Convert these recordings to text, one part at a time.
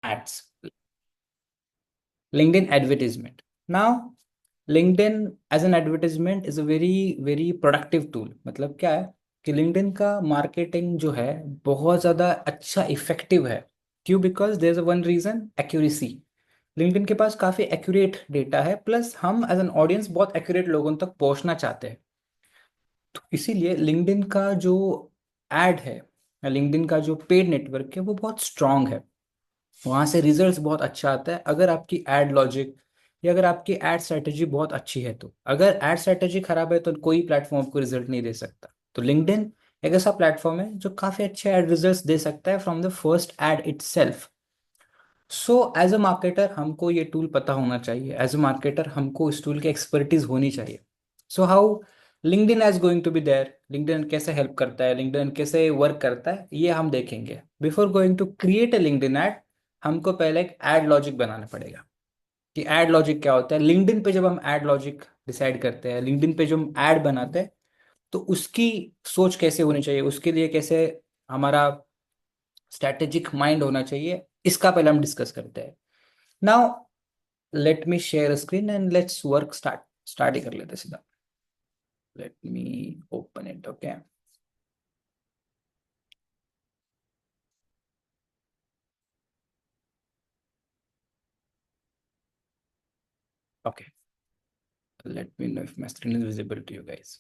ads, LinkedIn advertisement. Now, LinkedIn as an advertisement is a very productive tool. मतलब क्या है कि LinkedIn का मार्केटिंग जो है बहुत ज़्यादा अच्छा इफेक्टिव है. क्यों? Because there is one reason, accuracy. LinkedIn के पास काफ़ी एक्यूरेट डेटा है, प्लस हम एज एन ऑडियंस बहुत एक्यूरेट लोगों तक पहुंचना चाहते हैं. तो इसीलिए LinkedIn का जो एड है, या LinkedIन का जो पेड नेटवर्क है, वो बहुत स्ट्रांग है. वहाँ से रिजल्ट्स बहुत अच्छा आता है अगर आपकी एड लॉजिक या अगर आपकी एड स्ट्रेटेजी बहुत अच्छी है. तो अगर एड स्ट्रेटेजी खराब है तो कोई प्लेटफॉर्म आपको रिजल्ट नहीं दे सकता. तो लिंक्डइन एक ऐसा प्लेटफॉर्म है जो काफ़ी अच्छे एड रिजल्ट्स दे सकता है from the first ad itself. So as a marketer हमको ये टूल पता होना चाहिए. एज अ मार्केटर हमको इस टूल की एक्सपर्टीज होनी चाहिए. So how LinkedIn is going to be there, LinkedIn कैसे हेल्प करता है, लिंक्डइन कैसे वर्क करता है, ये हम देखेंगे. Before going to create a LinkedIn ad, हमको पहले एक एड लॉजिक बनाना पड़ेगा. कि एड लॉजिक क्या होता है. लिंक्डइन पे जब हम एड लॉजिक डिसाइड करते हैं, लिंक्डइन पे जो हम एड बनाते हैं, तो उसकी सोच कैसे होनी चाहिए, उसके लिए कैसे हमारा स्ट्रैटेजिक माइंड होना चाहिए, इसका पहले हम डिस्कस करते हैं. Now let me share screen and let's work start ही कर लेते हैं सीधा. Let me open it. Okay. Okay, let me know if my screen is visible to you guys.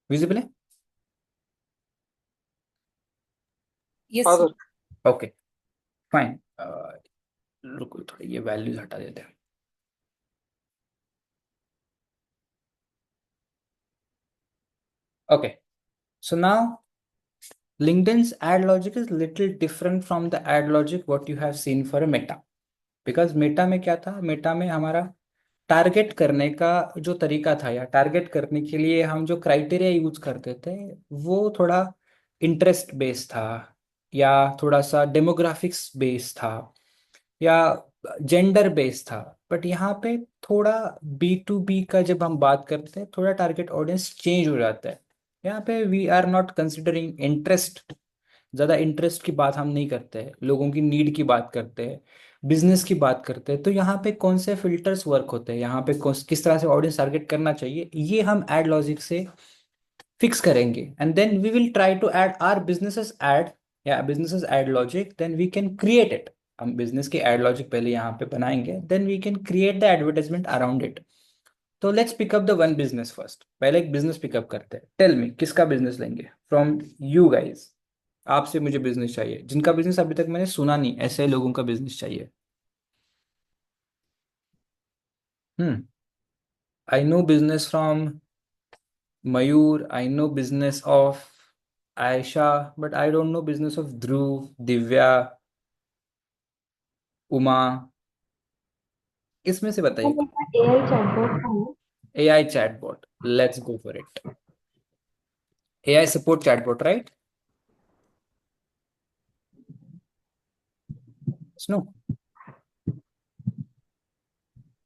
Visible है? हाँ यस. सर। Okay, fine. रुको थोड़ी ये वैल्यूज हटा देते हैं. Okay, so now LinkedIn's ad logic is little different from the ad logic what you have seen for a Meta. Because Meta में क्या था, Meta में हमारा टारगेट करने का जो तरीका था, या टारगेट करने के लिए हम जो क्राइटेरिया यूज करते थे, वो थोड़ा इंटरेस्ट बेस्ड था, या थोड़ा सा डेमोग्राफिक्स बेस्ड था, या जेंडर बेस्ड था. बट यहाँ पे थोड़ा B2B का जब हम बात करते हैं, थोड़ा टारगेट ऑडियंस चेंज हो जाता है. यहाँ पे we are not considering interest. ज़्यादा इंटरेस्ट की बात हम नहीं करते हैं, लोगों की नीड की बात करते हैं, बिजनेस की बात करते हैं. तो यहाँ पे कौन से फिल्टर्स वर्क होते हैं, यहाँ पे किस तरह से ऑडियंस टारगेट करना चाहिए, ये हम एड लॉजिक से फिक्स करेंगे. And then we will try to add our businesses ad, या businesses ad logic, then we can create it. हम बिजनेस की एड लॉजिक पहले यहाँ पे बनाएंगे, then we can create the advertisement around it. तो let's pick up the one business first. पहले एक बिजनेस पिकअप करते हैं. टेल मी किसका बिजनेस लेंगे फ्रॉम यू गाइज. आपसे मुझे बिजनेस चाहिए जिनका बिजनेस अभी तक मैंने सुना नहीं, ऐसे लोगों का बिजनेस चाहिए. Hmm. I know business from Mayur, I know business of Ayesha, but I don't know business of Dhruv, Divya, Uma. इसमें से तो बताइए. मेरा एआई चैटबॉट था ना। AI chatbot, let's go for it. AI support chatbot, right? सुनो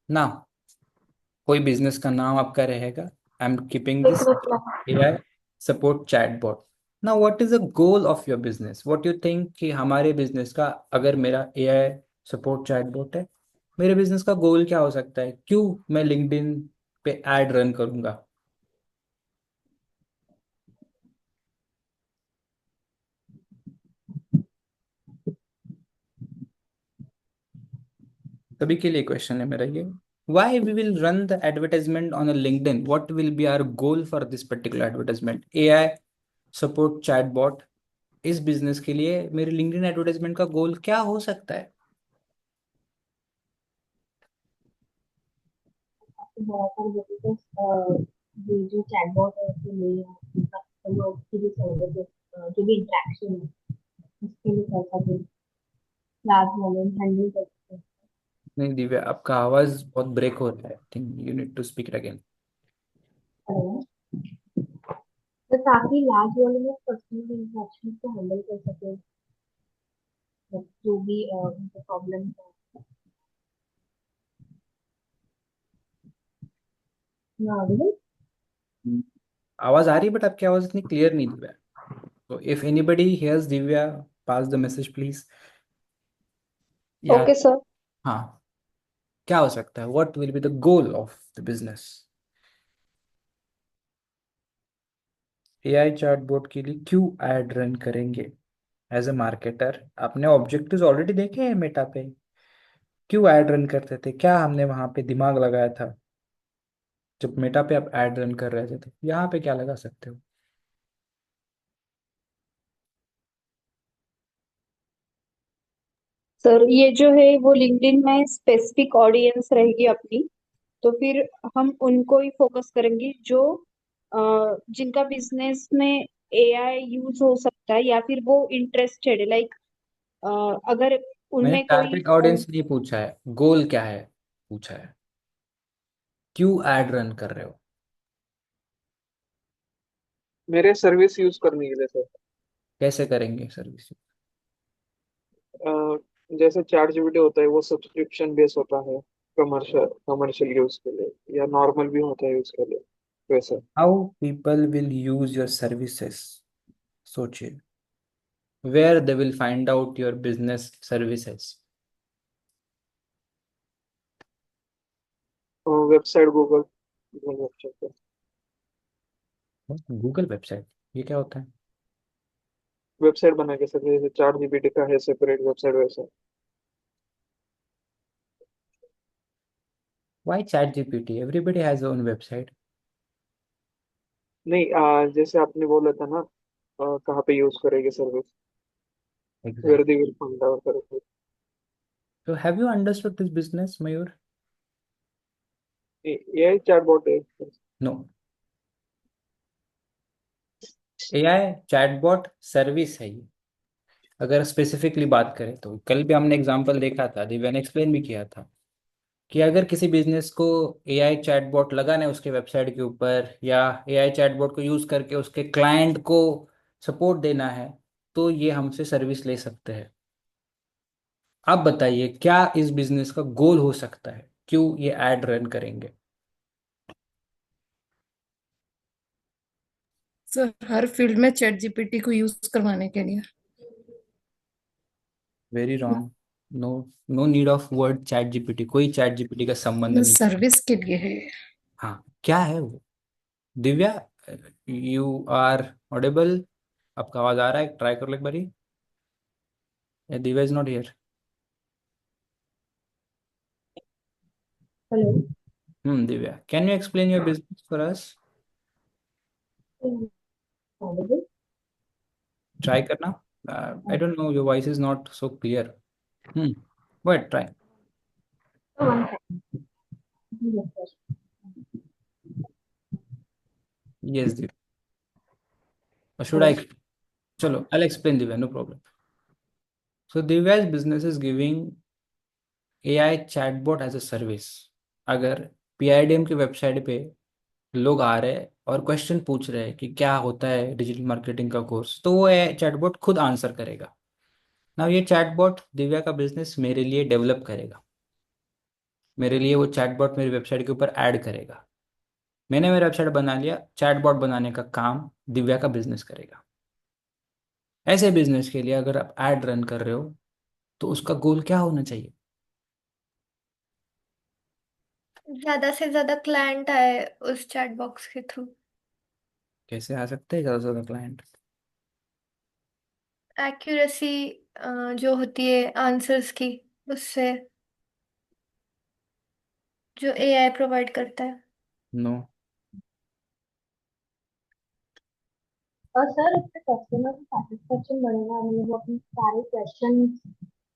ना, कोई बिजनेस का नाम आपका रहेगा. आई एम कीपिंग एक this minute. AI support chatbot. Now what is the goal of your business, what you think कि हमारे बिजनेस का, अगर मेरा AI सपोर्ट चैटबॉट है, मेरे बिजनेस का गोल क्या हो सकता है, क्यों मैं लिंक्डइन पे एड रन करूंगा. सभी के लिए क्वेश्चन है मेरा ये. Why we will run the advertisement on a LinkedIn? What will be our goal for this particular advertisement? AI support chatbot, इस बिजनेस के लिए मेरे लिंक्डइन एडवर्टाइजमेंट का गोल क्या हो सकता है? बहुत सारे बिजनेस ये जो चैटबॉट है उसके लिए कस्टमर की भी सर्विस जो भी इंटरेक्शन है उसके लिए कर सकते हैं, लार्ज वॉल्यूम हैंडल कर सकते नहीं दिव्या, आपका आवाज बहुत ब्रेक हो रहा है. Think you need to speak again. हैं। तो काफी large volume of customer interaction को हैंडल कर सकते हैं, जो भी उनके प्रॉब्लम है ना। आवाज आ रही है बट आपकी आवाज इतनी क्लियर नहीं Divya. So if anybody hears Divya, pass the message please. या ओके सर। हाँ, क्या हो सकता है? What will be the goal of the business? AI chatbot के लिए क्यों एड रन करेंगे? एज ए मार्केटर आपने ऑब्जेक्टिव्स ऑलरेडी देखे हैं मेटा पे। क्यों ऐड रन करते थे? क्या हमने वहां पे दिमाग लगाया था जब मेटा पे आप ऐड रन कर रहे थे? तो यहाँ पे क्या लगा सकते हो? सर ये जो है वो लिंक्डइन में स्पेसिफिक ऑडियंस रहेगी अपनी, तो फिर हम उनको ही फोकस करेंगे जो जिनका बिजनेस में एआई यूज हो सकता है या फिर वो इंटरेस्टेड है, लाइक अगर मैंने उनमें कोई टारगेट ऑडियंस नहीं पूछा है, गोल क्या है पूछा है। क्यों ऐड रन कर रहे हो? मेरे सर्विस यूज करने के लिए सर। कैसे करेंगे सर्विस? अ, जैसे चैट जीपीटी होता है वो सब्सक्रिप्शन बेस होता है, कमर्शियल कमर्शियल यूज के लिए या नॉर्मल भी होता है यूज के लिए वैसे। How people will use your services? सोचिए, where they will find out your business services? Website Google Google website पे। Google website? ये क्या होता है? वेबसाइट बना के सर, जैसे चैट जीपीटी का है सेपरेट वेबसाइट वैसा। Why chat GPT? Everybody has own website. नहीं, जैसे आपने बोला था ना, कहाँ पे यूज करेंगे service, exact. Where they will find out service. So have you understood this business, Mayur? ये चैटबॉट है। No. एआई चैटबॉट सर्विस है ये। अगर स्पेसिफिकली बात करें तो कल भी हमने एग्जांपल देखा था, दिव्या ने एक्सप्लेन भी किया था कि अगर किसी बिजनेस को एआई चैटबॉट लगाना है उसके वेबसाइट के ऊपर, या एआई चैटबॉट को यूज करके उसके क्लाइंट को सपोर्ट देना है, तो ये हमसे सर्विस ले सकते हैं। आप बताइए क्या इस बिजनेस का गोल हो सकता है? क्यों ये एड रन करेंगे? सर हर फील्ड में चैट जीपीटी को यूज करवाने के लिए। Very wrong. No, no need of word ChatGPT, कोई चैट जीपीटी का संबंध नहीं। सर्विस के लिए है। हाँ, क्या है वो? Divya, you are audible. आपका आवाज आ रहा है? ट्राई कर लो एक बारी। Divya is not here. Hello. Divya, can you explain your business for us? Try करना। I don't know, your voice is not so clear. But try. Yes Divya, should I? चलो, I explain Divya, no problem. So Divya's business is giving AI chatbot as a service. अगर PIDM की website पे लोग आ रहे हैं और question पूछ रहे हैं कि क्या होता है डिजिटल मार्केटिंग का कोर्स, तो वो AI चैटबॉट खुद आंसर करेगा ना। ये चैटबॉट दिव्या का बिजनेस मेरे लिए डेवलप करेगा, मेरे लिए वो चैटबॉट मेरी वेबसाइट के ऊपर ऐड करेगा। मैंने मेरा वेबसाइट बना लिया, चैटबॉट बनाने का काम दिव्या का बिजनेस करेगा। ऐसे बिजनेस के लिए अगर आप ऐड रन कर रहे हो तो उसका गोल क्या होना चाहिए? ज्यादा से ज्यादा क्लाइंट आए उस चैट बॉक्स के थ्रू। कैसे आ सकते हैं ज़्यादा से ज़्यादा क्लाइंट? एक्यूरेसी जो होती है आंसर्स की, उससे, जो एआई प्रोवाइड करता है। नो। और सर उससे कस्टमर की सेटिस्फेक्शन बढ़ेगा, मतलब वो अपने सारे क्वेश्चन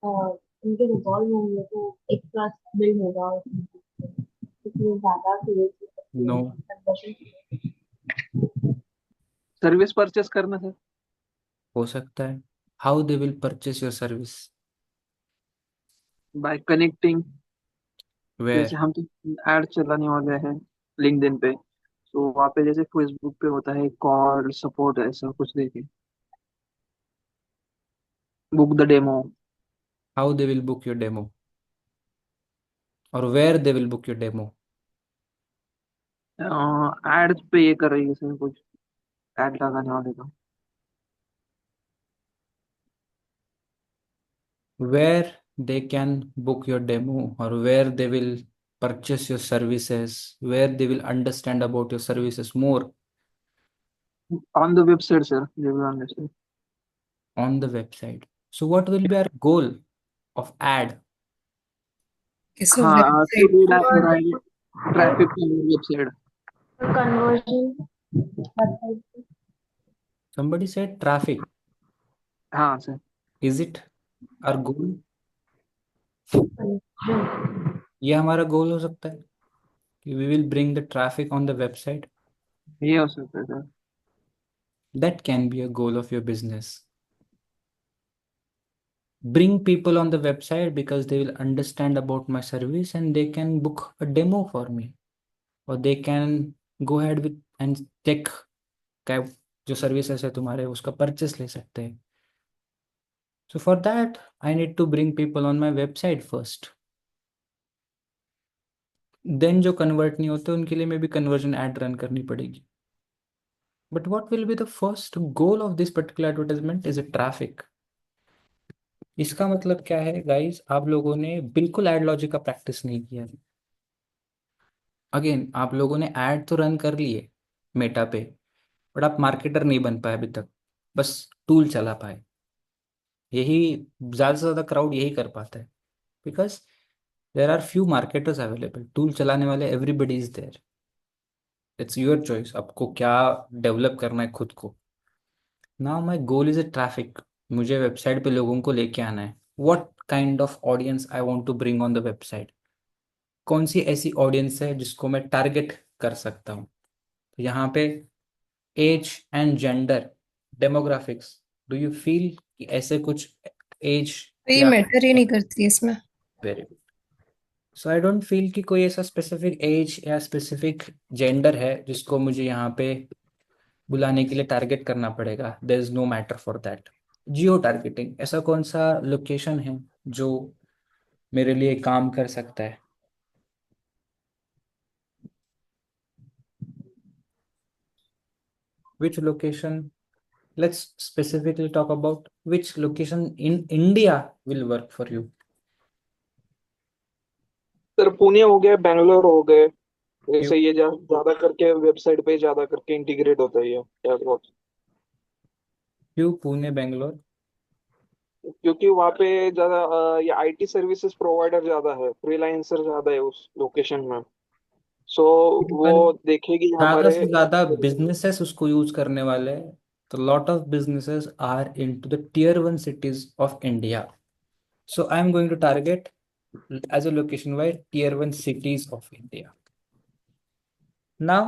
उनके रिजॉल्व होंगे तो एक ट्रस्ट बिल्ड होगा उसमें, इसलिए ज्यादा नो। सीरियसली। सर्विस परचेस करना सर। हो सकता है। How they will purchase your service? Bye connecting. जैसे वेयर? हम तो ऐड चलाने वाले हैं लिंक्डइन पे, तो वहाँ पे जैसे फेसबुक पे होता है कॉल सपोर्ट ऐसा कुछ देखे, book the demo. How they will book your demo? और where they will book your demo? Ads पे ये कर रही है सर कुछ, ऐड लगाने वाले का। where they can book your demo, or where they will purchase your services, where they will understand about your services more? On the website, sir. They will understand. On the website. So what will be our goal of ad? सो हाँ, to website redirect traffic to your website. conversion website Somebody said traffic. हाँ sir. Is it our goal? conversion. ये हमारा गोल हो सकता है कि we will bring the traffic on the website. ये हो सकता है sir. That can be a goal of your business. Bring people on the website because they will understand about my service and they can book a demo for me, or they can go ahead with and check क्या जो services है तुम्हारे उसका purchase ले सकते हैं. So for that I need to bring people on my website first. Then जो convert नहीं होते उनके लिए मैं भी कन्वर्जन एड रन करनी पड़ेगी. But what will be the first goal of this particular advertisement is a traffic. इसका मतलब क्या है गाइस, आप लोगों ने बिल्कुल एड लॉजिक का प्रैक्टिस नहीं किया. अगेन आप लोगों ने ऐड तो रन कर लिए मेटा पे, बट आप मार्केटर नहीं बन पाए अभी तक, बस टूल चला पाए. यही ज़्यादा से ज़्यादा क्राउड यही कर पाता है, because there are few marketers available. Tool चलाने वाले everybody is there. It's your choice, आपको क्या डेवलप करना है खुद को. Now my goal is a traffic. मुझे वेबसाइट पे लोगों को लेके आना है. What kind of audience I want to bring on the website. कौन सी ऐसी ऑडियंस है जिसको मैं टारगेट कर सकता हूँ. तो यहाँ पे age and gender demographics, do you feel कि ऐसे कुछ एज ये या मैटर ही नहीं करती इसमें. Very good. So I don't feel कि कोई ऐसा स्पेसिफिक एज या स्पेसिफिक जेंडर है जिसको मुझे यहाँ पे बुलाने के लिए टारगेट करना पड़ेगा. There is no matter for that. Geo targeting, ऐसा कौन सा लोकेशन है जो मेरे लिए काम कर सकता है? Which location? Let's specifically talk about which location in India will work for you. Sir Pune हो गया, बैंगलोर हो गए. You, जैसे ये ज्यादा करके वेबसाइट पे ज्यादा करके इंटीग्रेट होता है ये चैटबॉट. you Pune, Bangalore. क्योंकि वहाँ पे ज्यादा ये आईटी सर्विसेज प्रोवाइडर ज्यादा है, फ्रीलांसर ज्यादा है उस लोकेशन में. सो वो Even देखेगी ज्यादा हमारे. से ज्यादा बिजनेसेस उसको यूज करने वाले हैं. तो lot of businesses are into the tier 1 cities of India. So I am going to target as a location wise tier 1 cities of India. Now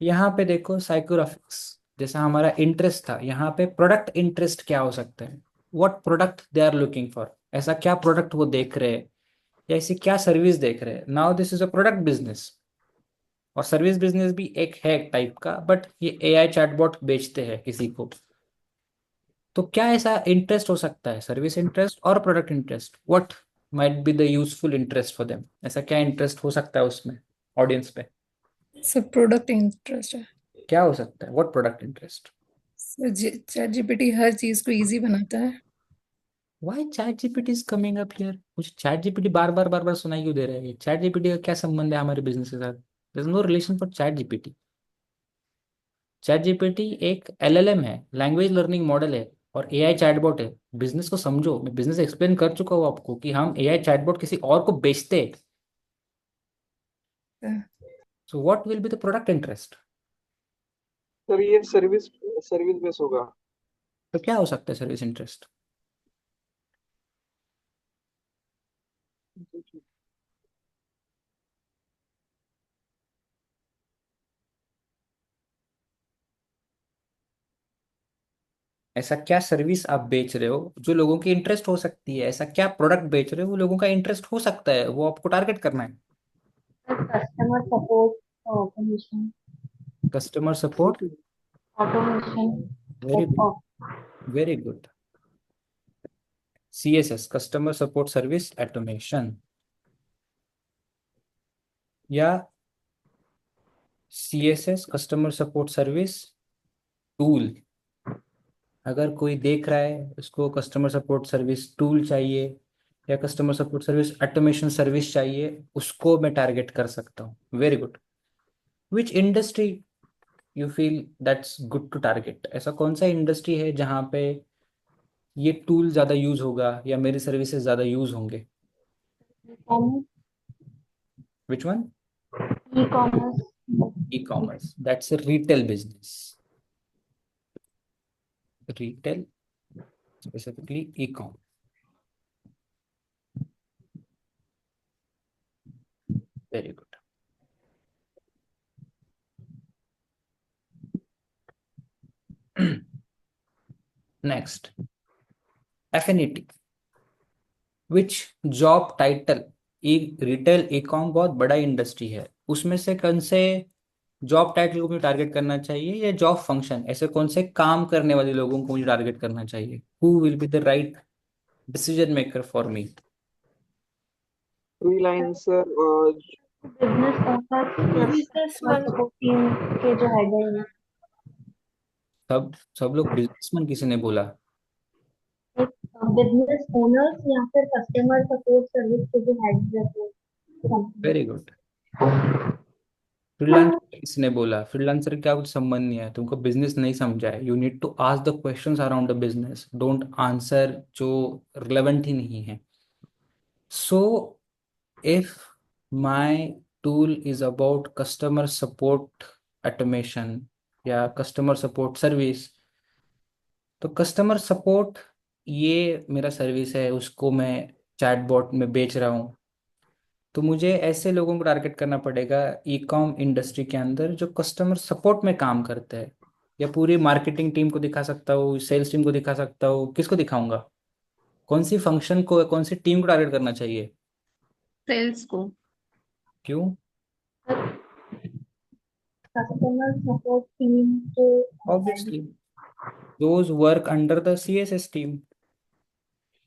यहाँ पे देखो साइकोग्राफिक्स, जैसा हमारा इंटरेस्ट था, यहाँ पे प्रोडक्ट इंटरेस्ट क्या हो सकता है. What product they are looking for. ऐसा क्या प्रोडक्ट वो देख रहे हैं या ऐसी क्या सर्विस देख रहे हैं. Now this is a product business, और सर्विस बिजनेस भी एक है एक टाइप का, बट ये एआई चैटबॉट बेचते हैं किसी को. तो क्या ऐसा इंटरेस्ट हो सकता है, सर्विस इंटरेस्ट और product interest. What might be the useful interest for them. ऐसा क्या इंटरेस्ट हो सकता है उसमें ऑडियंस पे. सब प्रोडक्ट इंटरेस्ट है. क्या हो सकता है, what product interest. Chat GPT हर चीज को इजी बनाता है. Why ChatGPT is coming up here? मुझे ChatGPT बार बार सुनाई क्यों दे रहा है. ChatGPT का क्या संबंध है हमारे बिजनेस के साथ. There is no relation for ChatGPT. ChatGPT एक LLM है, लैंग्वेज लर्निंग मॉडल है, और एआई चैटबॉट है. बिजनेस को समझो. मैं बिजनेस एक्सप्लेन कर चुका हूँ आपको कि हम एआई चैटबॉट किसी और को बेचते हैं. सो what will be the product interest. Sir ये सर्विस सर्विस बेस होगा. तो क्या हो सकता है सर्विस इंटरेस्ट. ऐसा क्या सर्विस आप बेच रहे हो जो लोगों की इंटरेस्ट हो सकती है. ऐसा क्या प्रोडक्ट बेच रहे हो वो लोगों का इंटरेस्ट हो सकता है, वो आपको टारगेट करना है. Customer support automation. Customer support. Automation very good. of very good. CSS, customer support service automation, या CSS, customer support service tool. अगर कोई देख रहा है उसको कस्टमर सपोर्ट सर्विस टूल चाहिए या customer support service automation service चाहिए, उसको मैं टारगेट कर सकता हूँ। Very good. Which industry you feel that's good to target? ऐसा कौन सा इंडस्ट्री है जहाँ पे ये टूल ज़्यादा यूज होगा या मेरी सर्विसेज ज़्यादा यूज होंगे? Commerce, which one? E commerce, e commerce, that's a retail business. Retail, specifically e-com. Very good. Next, affinity. Which job title? E retail e com बहुत बड़ा इंडस्ट्री है, उसमें से कौन से जॉब टाइटल को मुझे टारगेट करना चाहिए या जॉब फंक्शन, ऐसे कौन से काम करने वाले लोगों को मुझे टारगेट करना चाहिए? Who will be the right decision maker for me? Freelancer और business owner, businessman. Support team के जो हेड है, सब सब लोग बिजनेसमैन किसी ने बोला? बिजनेस ओनर्स या फिर कस्टमर सपोर्ट सर्विस के जो हेड रहते हैं कंपनी। Very good. फ्रीलांसर किसने बोला? फ्रीलांसर क्या कुछ संबंध नहीं है, तुमको बिजनेस नहीं समझा है। You need to ask the questions around the business, don't answer जो रिलेवेंट ही नहीं है। So if my tool is about customer support automation या कस्टमर सपोर्ट सर्विस, तो कस्टमर सपोर्ट ये मेरा सर्विस है, उसको मैं चैटबॉट में बेच रहा हूँ। तो मुझे ऐसे लोगों को टारगेट करना पड़ेगा ई कॉम इंडस्ट्री के अंदर जो कस्टमर सपोर्ट में काम करते हैं। या पूरी मार्केटिंग टीम को दिखा सकता हूँ, सेल्स टीम को दिखा सकता हूँ, किसको दिखाऊंगा? कौन सी फंक्शन को, कौन सी टीम को टारगेट करना चाहिए? सेल्स को। क्यों? कस्टमर सपोर्ट टीम के head. Obviously those work under the CSS team.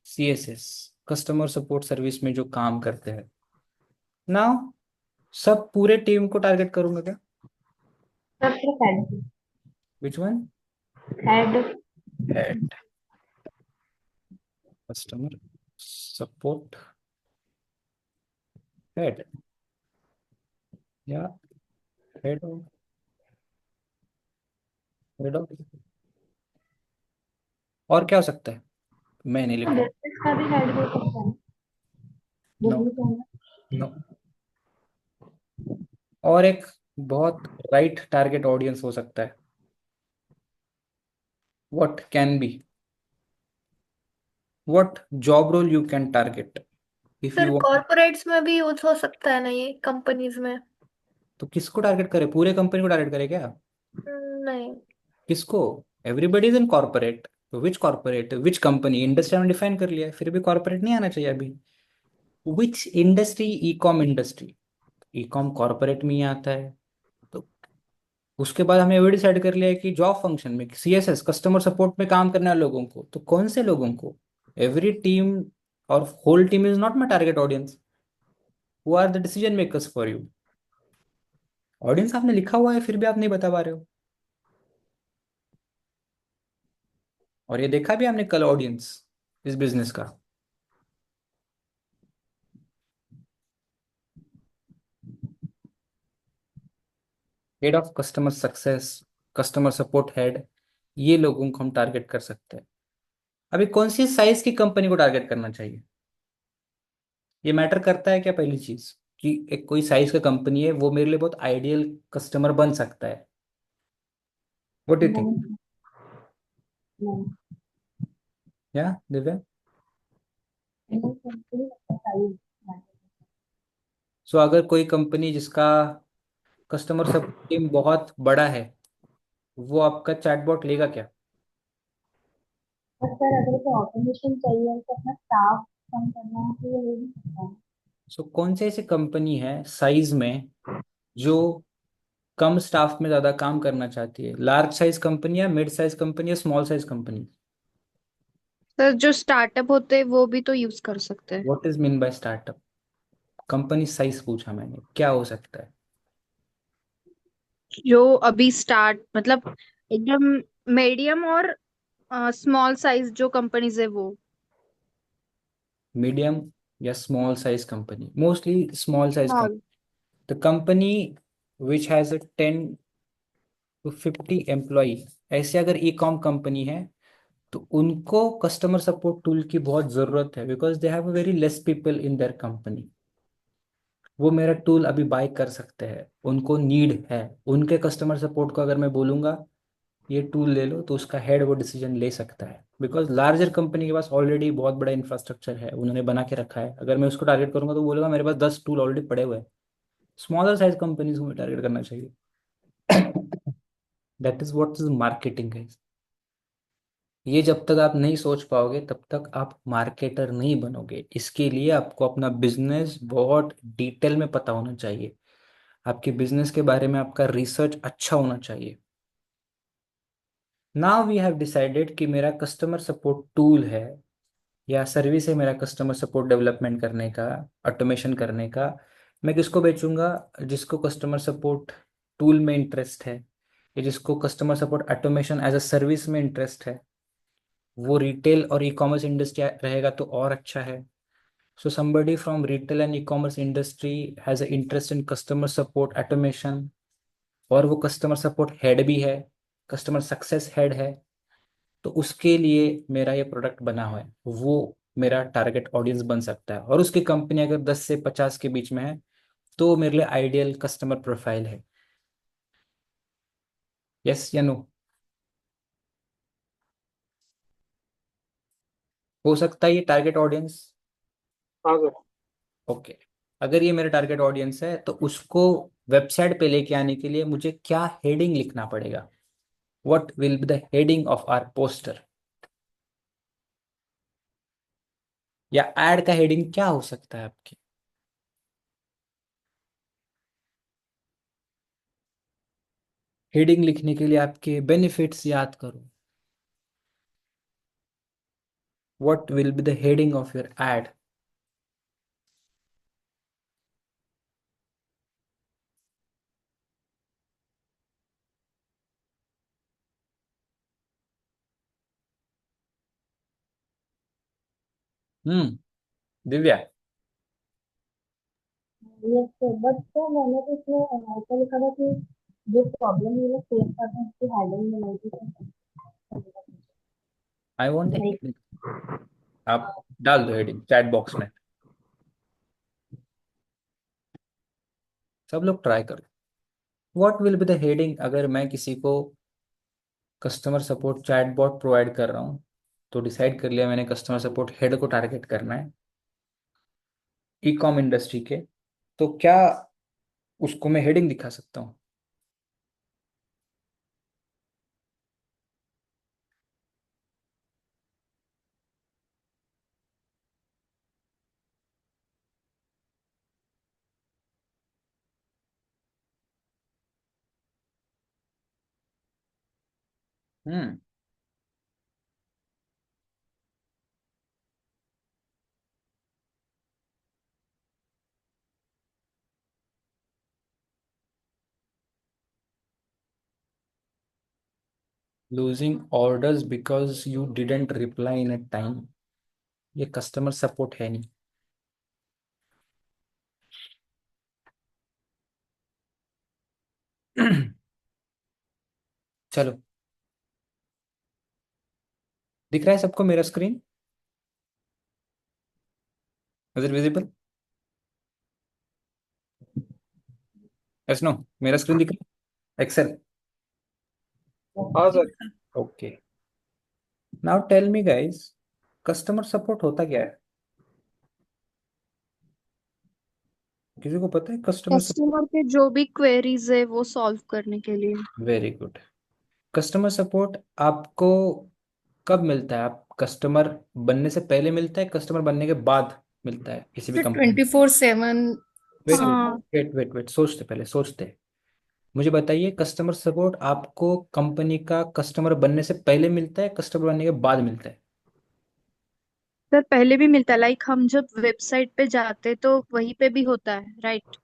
CSS customer support service में जो काम करते हैं ना, सब पूरे टीम को टारगेट करूंगा क्या? सब सिर्फ head. Which one? Head. Head, customer support head या हेड ऑफ, हेड ऑफ। और क्या हो सकता है? मैं नहीं लिखूंगा। बिजनेस का भी हेड हो सकता है, नो, बिजनेस ओनर। नो। और एक बहुत राइट टारगेट ऑडियंस हो सकता है। What can be, what job role you can target if फिर यू वांट? कॉर्पोरेट्स में भी यूज हो सकता है ना, ये कंपनीज में? तो किसको टारगेट करे? पूरे कंपनी को टारगेट करे क्या? नहीं। किसको? एवरीबडी इज इन कॉर्पोरेट, तो विच कॉर्पोरेट, विच कंपनी? इंडस्ट्री में डिफाइन कर लिया है, फिर भी कॉर्पोरेट नहीं आना चाहिए अभी। विच industry? E com industry. E com corporate में ही आता है। तो उसके बाद हमने ये डिसाइड कर लिया है कि जॉब फंक्शन में सीएसएस कस्टमर सपोर्ट में काम करने वाले लोगों को, तो कौन से लोगों को? एवरी टीम और whole team is not my target audience. Who are the decision makers for you? Audience आपने लिखा हुआ है फिर भी आप नहीं बता पा रहे हो। और ये देखा भी हमने कल ऑडियंस इस बिजनेस का। Head of customer success, customer support head, ये लोगों को हम टारगेट कर सकते हैं। अभी कौन सी साइज की कंपनी को टारगेट करना चाहिए, ये मैटर करता है क्या? पहली चीज कि एक कोई साइज का कंपनी है वो मेरे लिए बहुत आइडियल कस्टमर बन सकता है। What do you think? नहीं, नहीं, या दिव्या? नहीं, कंपनी साइज। सो अगर कोई कंपनी जिसका कस्टमर सपोर्ट टीम बहुत बड़ा है, वो आपका चैटबॉट लेगा क्या? बस सर, अगर तो ऑटोमेशन चाहिए तो अपना स्टाफ कम करना है तो ये ले भी सकता है। सो कौन से ऐसी कंपनी है साइज में जो कम स्टाफ में ज्यादा काम करना चाहती है? लार्ज साइज कंपनी या मिड साइज कंपनी या स्मॉल साइज कंपनी? सर जो स्टार्टअप होते हैं वो भी तो यूज कर सकते हैं। What is mean by startup? Company size पूछा मैंने, क्या हो सकता है? जो अभी स्टार्ट मतलब एकदम मीडियम और स्मॉल साइज जो कंपनीज है वो। मीडियम या small size company? Mostly small size small. Company. The company which has a 10 to 50 employ, ऐसे अगर ई कॉम कंपनी है तो उनको कस्टमर सपोर्ट टूल की बहुत ज़रूरत है, because they have very less people in their company. वो मेरा टूल अभी बाय कर सकते हैं, उनको नीड है। उनके कस्टमर सपोर्ट को अगर मैं बोलूँगा ये टूल ले लो, तो उसका हेड वो डिसीजन ले सकता है, बिकॉज लार्जर कंपनी के पास ऑलरेडी बहुत बड़ा इंफ्रास्ट्रक्चर है, उन्होंने बना के रखा है। अगर मैं उसको टारगेट करूंगा तो वो बोलेगा मेरे पास 10 टूल ऑलरेडी पड़े हुए हैं। स्मॉलर साइज कंपनीज को टारगेट करना चाहिए। That is what is marketing है। ये जब तक आप नहीं सोच पाओगे तब तक आप मार्केटर नहीं बनोगे। इसके लिए आपको अपना बिजनेस बहुत डिटेल में पता होना चाहिए। आपके बिजनेस के बारे में आपका रिसर्च अच्छा होना चाहिए। नाउ वी हैव डिसाइडेड कि मेरा कस्टमर सपोर्ट टूल है या सर्विस है, मेरा कस्टमर सपोर्ट डेवलपमेंट करने का, ऑटोमेशन करने का। मैं किसको बेचूंगा? जिसको कस्टमर सपोर्ट टूल में इंटरेस्ट है या जिसको customer support automation as a service में इंटरेस्ट है। वो रिटेल और ई कॉमर्स इंडस्ट्री रहेगा तो और अच्छा है। सो somebody from retail and e commerce industry has a interest in customer support automation, और वो कस्टमर सपोर्ट हेड भी है, कस्टमर सक्सेस हेड है, तो उसके लिए मेरा ये प्रोडक्ट बना हुआ है। वो मेरा टारगेट ऑडियंस बन सकता है, और उसकी कंपनी अगर 10 से 50 के बीच में है तो वो मेरे लिए आइडियल कस्टमर प्रोफाइल है। यस या नो? हो सकता है ये टारगेट ऑडियंस? हाँ सर। ओके। अगर ये मेरा टारगेट ऑडियंस है तो उसको वेबसाइट पे लेके आने के लिए मुझे क्या हेडिंग लिखना पड़ेगा? What will be the heading of our poster? या एड का हेडिंग क्या हो सकता है आपकी? हेडिंग लिखने के लिए आपके बेनिफिट्स याद करो। What will be the heading of your add? Divya. Yes sir, but तो मैंने तो इसमें ऐसा लिखा था कि जो प्रॉब्लम ये लोग फेस करते हैं उसकी हेडिंग में नहीं थी sir. I want the like heading. आप डाल दो हेडिंग चैट बॉक्स में। सब लोग ट्राई करो। What will be the heading? अगर मैं किसी को कस्टमर सपोर्ट चैटबॉट प्रोवाइड कर रहा हूँ, तो डिसाइड कर लिया मैंने कस्टमर सपोर्ट हेड को टारगेट करना है ई कॉम इंडस्ट्री के, तो क्या उसको मैं हेडिंग दिखा सकता हूँ? Hmm. Losing orders because you didn't reply in a time, ये कस्टमर सपोर्ट है नहीं। चलो, दिख रहा है सबको मेरा screen? Is it visible? Yes no? मेरा स्क्रीन दिख रहा है एक्सेल? हाँ sir. Okay. Now tell me guys, customer support होता क्या है? किसी को पता है कस्टमर सपोर्ट? कस्टमर के जो भी क्वेरीज है वो सॉल्व करने के लिए। Very good. कस्टमर सपोर्ट आपको कब मिलता है? आप कस्टमर बनने से पहले मिलता है, कस्टमर बनने के बाद मिलता है किसी भी सर कंपनी? 24/7। वेट वेट हाँ। वेट वेट वेट, सोचते पहले सोचते। मुझे बताइए, कस्टमर सपोर्ट आपको कंपनी का कस्टमर बनने से पहले मिलता है, कस्टमर बनने के बाद मिलता है? सर पहले भी मिलता है, लाइक हम जब वेबसाइट पे जाते तो वहीं पे भी होता है, राइट?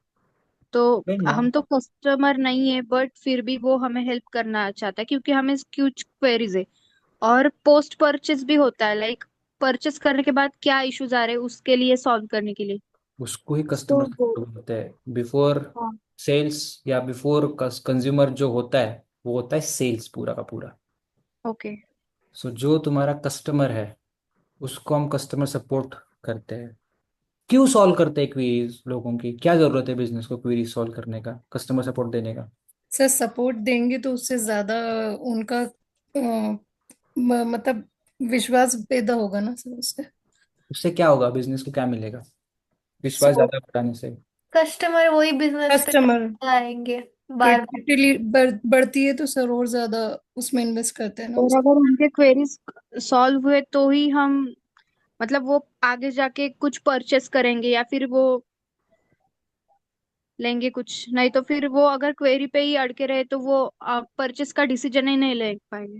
तो नहीं ना। हम तो कस्टमर नहीं है, बट फिर भी वो हमें हेल्प करना चाहता है क्योंकि हमें कुछ क्वेरीज है। और पोस्ट परचेस भी होता है, लाइक परचेस करने के बाद क्या इश्यूज आ रहे हैं उसके लिए सॉल्व करने के लिए। उसको ही तो कस्टमर वो, सपोर्ट बोलते हैं। बिफोर हाँ। सेल्स या बिफोर कंज्यूमर जो होता है वो होता है सेल्स पूरा का पूरा। ओके। सो जो तुम्हारा कस्टमर है उसको हम कस्टमर सपोर्ट करते हैं। क्यों सॉल्व करते हैं क्वेरीज लोगों की? क्या जरूरत है बिजनेस को क्वेरी सॉल्व करने का, कस्टमर सपोर्ट देने का? सर सपोर्ट देंगे तो उससे ज्यादा उनका मतलब विश्वास पैदा होगा ना सर उससे। उससे क्या होगा? बिजनेस को क्या मिलेगा विश्वास सो ज्यादा बढ़ाने से? कस्टमर वही बिजनेस पे कस्टमर आएंगे बार बार। क्रेडिबिलिटी बढ़ती है तो सर और ज्यादा उसमें इन्वेस्ट करते हैं ना और अगर उनके क्वेरीज सॉल्व हुए तो ही हम, मतलब वो आगे जाके कुछ परचेस करेंगे या फिर वो लेंगे कुछ, नहीं तो फिर वो अगर क्वेरी पे ही अड़के रहे तो वो परचेस का डिसीजन ही नहीं ले पाएंगे।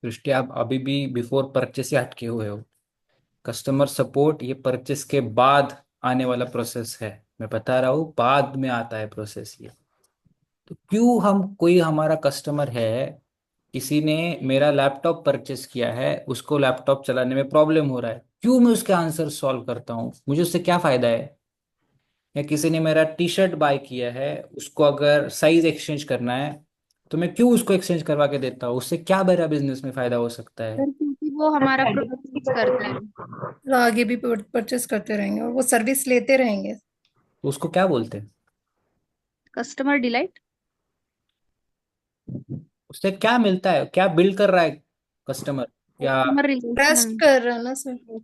दृष्टि, आप अभी भी बिफोर परचेस से हटके हुए हो। कस्टमर सपोर्ट ये परचेस के बाद आने वाला प्रोसेस है। मैं बता रहा हूँ बाद में आता है प्रोसेस ये। तो क्यों हम, कोई हमारा कस्टमर है, किसी ने मेरा लैपटॉप परचेस किया है, उसको लैपटॉप चलाने में प्रॉब्लम हो रहा है, क्यों मैं उसके आंसर सॉल्व करता हूँ? मुझे उससे क्या फायदा है? या किसी ने मेरा टी शर्ट बाय किया है, उसको अगर साइज एक्सचेंज करना है तो मैं क्यों उसको एक्सचेंज करवा के देता हूँ? उससे क्या मेरा बिजनेस में फायदा हो सकता है? सर क्योंकि वो हमारा प्रोडक्ट यूज करता है। तो आगे भी परचेस करते रहेंगे और वो सर्विस लेते रहेंगे। तो उसको क्या बोलते हैं? Customer delight. उससे क्या मिलता है? क्या बिल्ड कर रहा है कस्टमर? या कस्टमर ट्रस्ट रिलेशन। कर रहा है ना सर।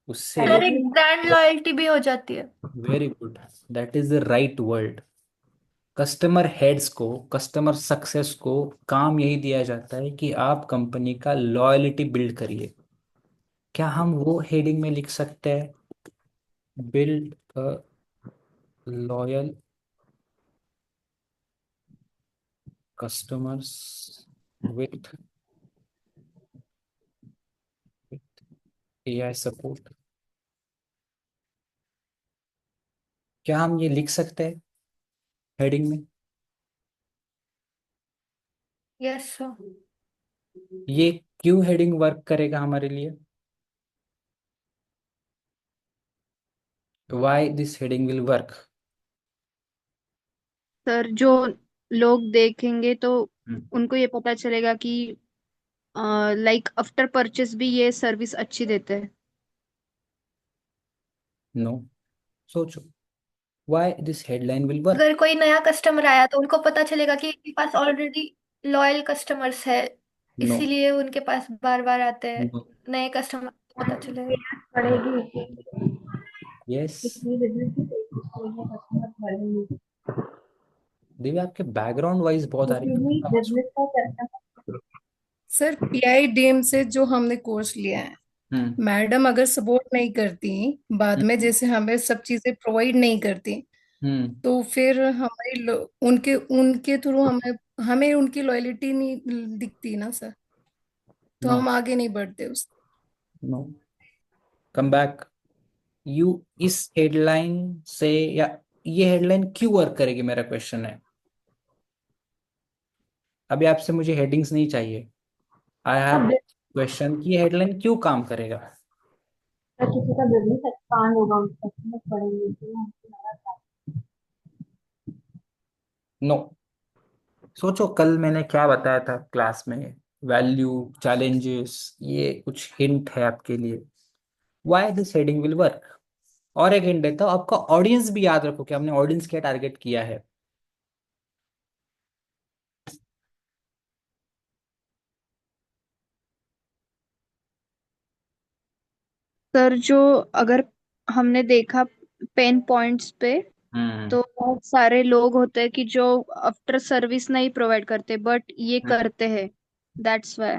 उससे सर एक ब्रांड लॉयल्टी भी हो जाती है। Very good, that is the right word. Customer heads को, कस्टमर सक्सेस को काम यही दिया जाता है कि आप कंपनी का लॉयल्टी बिल्ड करिए। क्या हम वो हेडिंग में लिख सकते हैं, build a loyal customers with AI support? क्या हम ये लिख सकते हैं हेडिंग में? Yes sir. ये क्यों हेडिंग वर्क करेगा हमारे लिए? Why this heading will work? Sir जो लोग देखेंगे तो उनको ये पता चलेगा कि लाइक आफ्टर परचेस भी ये सर्विस अच्छी देते हैं। नो, सोचो, why this headline will work? अगर कोई नया कस्टमर आया तो उनको पता चलेगा कि इनके पास ऑलरेडी लॉयल कस्टमर्स है, नो। इसीलिए उनके पास बार बार आते हैं। नो। नए कस्टमर को पता चलेगा। पड़ेगी। यस। कितनी बिजनेस की कस्टमर बढ़ेंगे दिव्या, आपके बैकग्राउंड वाइज बहुत आ रही क्योंकि है आवाज। बिजनेस का चलता सर पीआई डीएम से जो हमने कोर्स लिया है, हम्म। मैडम अगर सपोर्ट नहीं करती बाद में, हम्म। जैसे हमें सब चीजें प्रोवाइड नहीं करती, हम्म। तो फिर उनके उनके थ्रू हमें हमें उनकी लॉयलिटी नहीं दिखती ना सर, तो नो। हम आगे नहीं बढ़ते उस। नो। Come back. यू, इस हेडलाइन से, या ये हेडलाइन क्यों वर्क करेगी, मेरा क्वेश्चन है। अभी आपसे मुझे हेडिंग्स नहीं चाहिए। आई हैव है क्वेश्चन कि ये हेडलाइन क्यों काम करेगा। किसी का बिजनेस एक्सपांड होगा उनके कस्टमर बढ़ेंगे तो हमको लगा था। नो। सोचो कल मैंने क्या बताया था क्लास में, वैल्यू, चैलेंजेस, ये कुछ हिंट है आपके लिए why this heading will work. और एक हिंट देता हूँ, आपका ऑडियंस भी याद रखो कि हमने ऑडियंस क्या टारगेट किया है। सर जो, अगर हमने देखा पेन पॉइंट्स पे, हम्म। तो बहुत सारे लोग होते हैं कि जो आफ्टर सर्विस नहीं प्रोवाइड करते बट ये हम्म। करते हैं। That's why.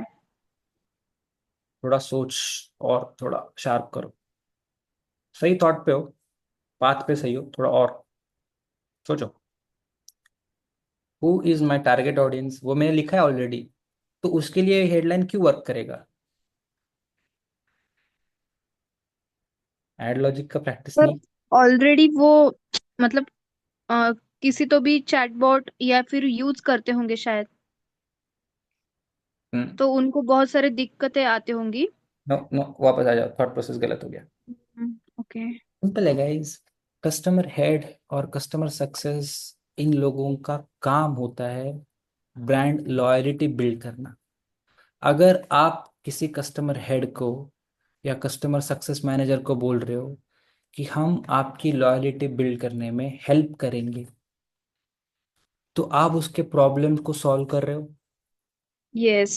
थोड़ा सोच और थोड़ा शार्प करो। सही थॉट पे हो, बात पे सही हो, थोड़ा और सोचो। Who is my target audience, वो मैंने लिखा है ऑलरेडी। तो उसके लिए हेडलाइन क्यों वर्क करेगा? एड लॉजिक का प्रैक्टिस पर नहीं। ऑलरेडी वो, मतलब किसी तो भी चैटबॉट या फिर यूज करते होंगे शायद। हम्म। तो उनको बहुत सारी दिक्कतें आती होंगी। नो नो, वापस आ जाओ, थॉट प्रोसेस गलत हो गया। ओके। सिंपल है गाइस, कस्टमर हेड और कस्टमर सक्सेस, इन लोगों का काम होता है ब्रांड लॉयल्टी बिल्ड करना। अगर आप किसी कस्टमर हेड को या कस्टमर सक्सेस मैनेजर को बोल रहे हो कि हम आपकी लॉयल्टी बिल्ड करने में हेल्प करेंगे, तो आप उसके प्रॉब्लम को सॉल्व कर रहे हो। Yes.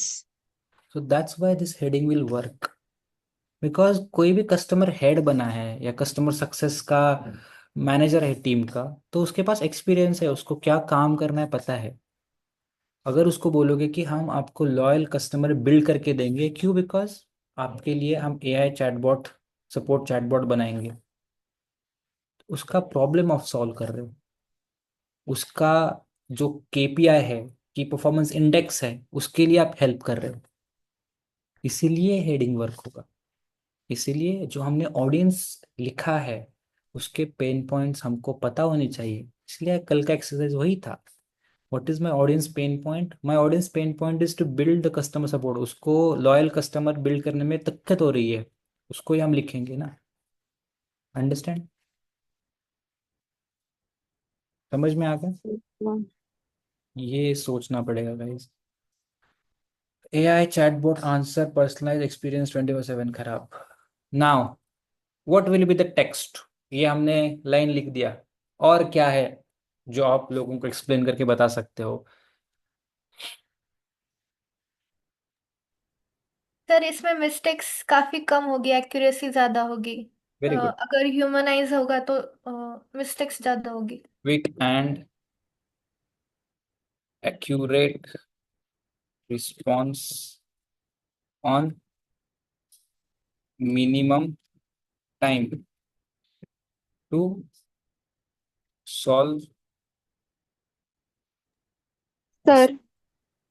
So that's why this heading will work. Because कोई भी कस्टमर हेड बना है या कस्टमर सक्सेस का मैनेजर है टीम का, तो उसके पास एक्सपीरियंस है, उसको क्या काम करना है पता है। अगर उसको बोलोगे कि हम आपको लॉयल कस्टमर बिल्ड करके देंगे, क्यों? बिकॉज आपके लिए हम एआई चैटबॉट, सपोर्ट चैटबॉट बनाएंगे, उसका प्रॉब्लम आप सॉल्व कर रहे हो, उसका जो केपीआई है, की परफॉर्मेंस इंडेक्स है, उसके लिए आप हेल्प कर रहे हो। इसीलिए हेडिंग वर्क होगा। इसीलिए जो हमने ऑडियंस लिखा है उसके पेन पॉइंट्स हमको पता होने चाहिए। इसलिए कल का एक्सरसाइज वही था। What is my audience pain point? My audience pain point is to build the customer support. उसको लॉयल कस्टमर बिल्ड करने में दिक्कत हो रही है, उसको ही हम लिखेंगे ना। अंडरस्टैंड? समझ में आ गया? ये सोचना पड़ेगा guys. AI chatbot answer personalise experience 24/7 खराब। Now what will be the text? ये हमने लाइन लिख दिया, और क्या है जो आप लोगों को एक्सप्लेन करके बता सकते हो? सर इसमें मिस्टेक्स काफी कम होगी, एक्यूरेसी ज्यादा होगी। Very good. अगर ह्यूमनाइज होगा तो मिस्टेक्स ज्यादा होगी। Quick and accurate response on minimum time to solve sir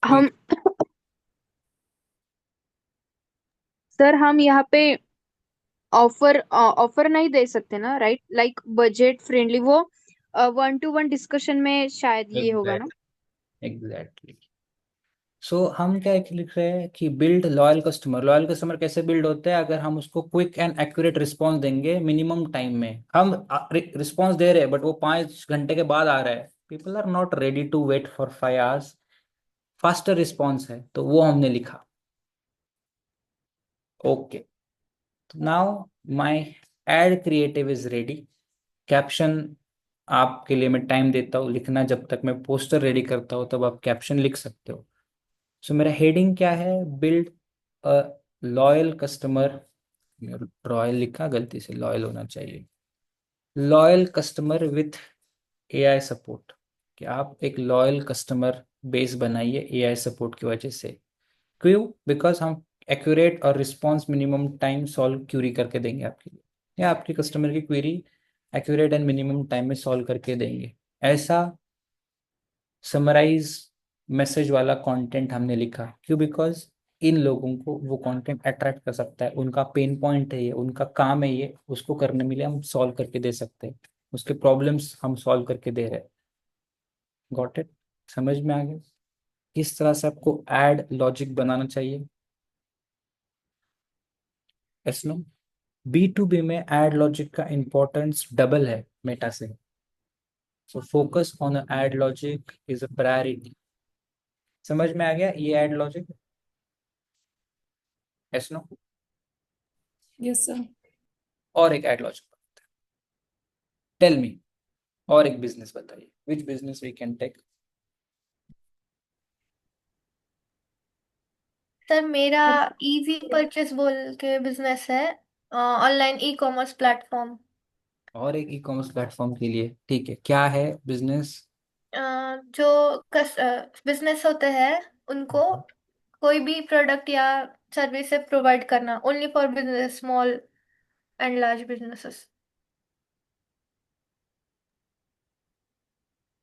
हम सर हम यहाँ पे ऑफर नहीं दे सकते ना, राइट? लाइक बजट फ्रेंडली, वो 1-to-1 डिस्कशन में शायद ये होगा ना। Exactly, exactly. सो हम क्या लिख रहे हैं कि build loyal customer. Loyal customer कैसे बिल्ड होते हैं? अगर हम उसको क्विक एंड एक्यूरेट रिस्पॉन्स देंगे मिनिमम टाइम में। हम रिस्पॉन्स दे रहे हैं बट वो 5 घंटे के बाद आ रहा है, people are not ready to wait for 5 hours. Faster response है, तो वो हमने लिखा। Okay, now my ad creative is ready. Caption आपके लिए मैं टाइम देता हूँ लिखना, जब तक मैं पोस्टर रेडी करता हूँ तब आप कैप्शन लिख सकते हो। सो मेरा हेडिंग क्या है? Build a loyal customer. Royal लिखा गलती से, लॉयल होना चाहिए। Loyal customer with AI support. कि आप एक लॉयल कस्टमर बेस बनाइए एआई सपोर्ट की वजह से। क्यों? बिकॉज हम एक्यूरेट और response minimum time solve query करके देंगे आपके लिए, या आपकी कस्टमर की query accurate and minimum time में सॉल्व करके देंगे। ऐसा समराइज मैसेज वाला कंटेंट हमने लिखा। क्यों? बिकॉज इन लोगों को वो कंटेंट अट्रैक्ट कर सकता है, उनका पेन पॉइंट है ये, उनका काम है ये, उसको करने में लिए हम सॉल्व करके दे सकते हैं, उसके प्रॉब्लम्स हम सॉल्व करके दे रहे हैं। Got it? समझ में आ गया किस तरह से आपको एड लॉजिक बनाना चाहिए? Yes no? B2B में एड लॉजिक का इंपॉर्टेंस डबल है मेटा से। So focus on ad logic is a priority. समझ में आ गया ये ad logic? Yes no? Yes sir. और एक एड लॉजिक, टेल मी, और एक बिजनेस बताइए, which business we can take? Sir मेरा इजी परचेस बोल के बिजनेस है, ऑनलाइन ई कॉमर्स प्लेटफॉर्म। और एक ई कॉमर्स प्लेटफॉर्म के लिए, ठीक है, क्या है बिजनेस? जो बिजनेस होते हैं उनको कोई भी प्रोडक्ट या सर्विस प्रोवाइड करना, only for business, small and large businesses.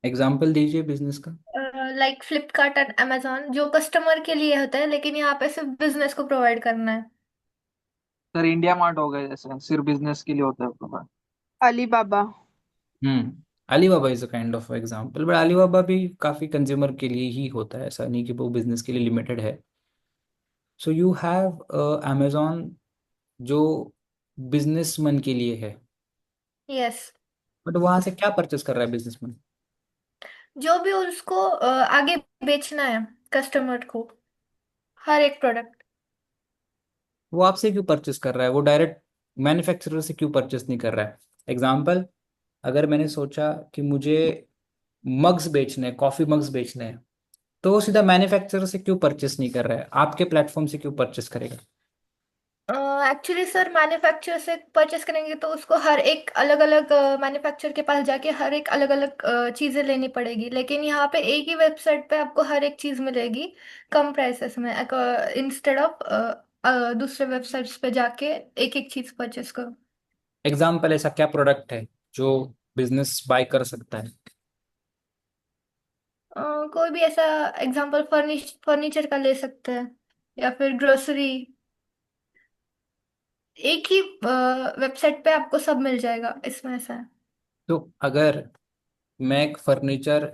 Example दीजिए बिजनेस का। लाइक फ्लिपकार्ट एंड अमेजोन, जो कस्टमर के लिए होता है लेकिन यहाँ पे सिर्फ बिजनेस को प्रोवाइड करना है। सर इंडिया मार्ट हो गया, जैसे सिर्फ बिजनेस के लिए होता है आपका। Alibaba. Alibaba is a kind of example, but Alibaba भी काफी कंज्यूमर के लिए ही होता है, ऐसा नहीं कि वो बिजनेस के लिए लिमिटेड है। सो यू हैव अमेजोन जो बिजनेसमैन के लिए है, यस। बट वहां से क्या परचेस कर रहा है बिजनेसमैन? जो भी उसको आगे बेचना है कस्टमर को, हर एक प्रोडक्ट। वो आपसे क्यों परचेस कर रहा है? वो डायरेक्ट मैन्युफैक्चरर से क्यों परचेस नहीं कर रहा है? एग्जाम्पल, अगर मैंने सोचा कि मुझे मग्स बेचने हैं, कॉफी मग्स बेचने हैं, तो वो सीधा मैन्युफैक्चरर से क्यों परचेस नहीं कर रहा है, आपके प्लेटफॉर्म से क्यों परचेस करेगा? एक्चुअली सर, मैन्युफैक्चरर से परचेस करेंगे तो उसको हर एक अलग अलग मैन्युफैक्चरर के पास जाके हर एक अलग अलग चीज़ें लेनी पड़ेगी, लेकिन यहाँ पे एक ही वेबसाइट पे आपको हर एक चीज़ मिलेगी कम प्राइसेस में, इंस्टेड ऑफ दूसरे वेबसाइट्स पे जाके एक एक चीज़ परचेस करो। एग्जाम्पल, ऐसा क्या प्रोडक्ट है जो बिजनेस बाय कर सकता है? कोई भी ऐसा एग्जांपल फर्नीचर का ले सकते हैं, या फिर ग्रोसरी। एक ही वेबसाइट पे आपको सब मिल जाएगा, इसमें ऐसा है। तो अगर मैं एक फर्नीचर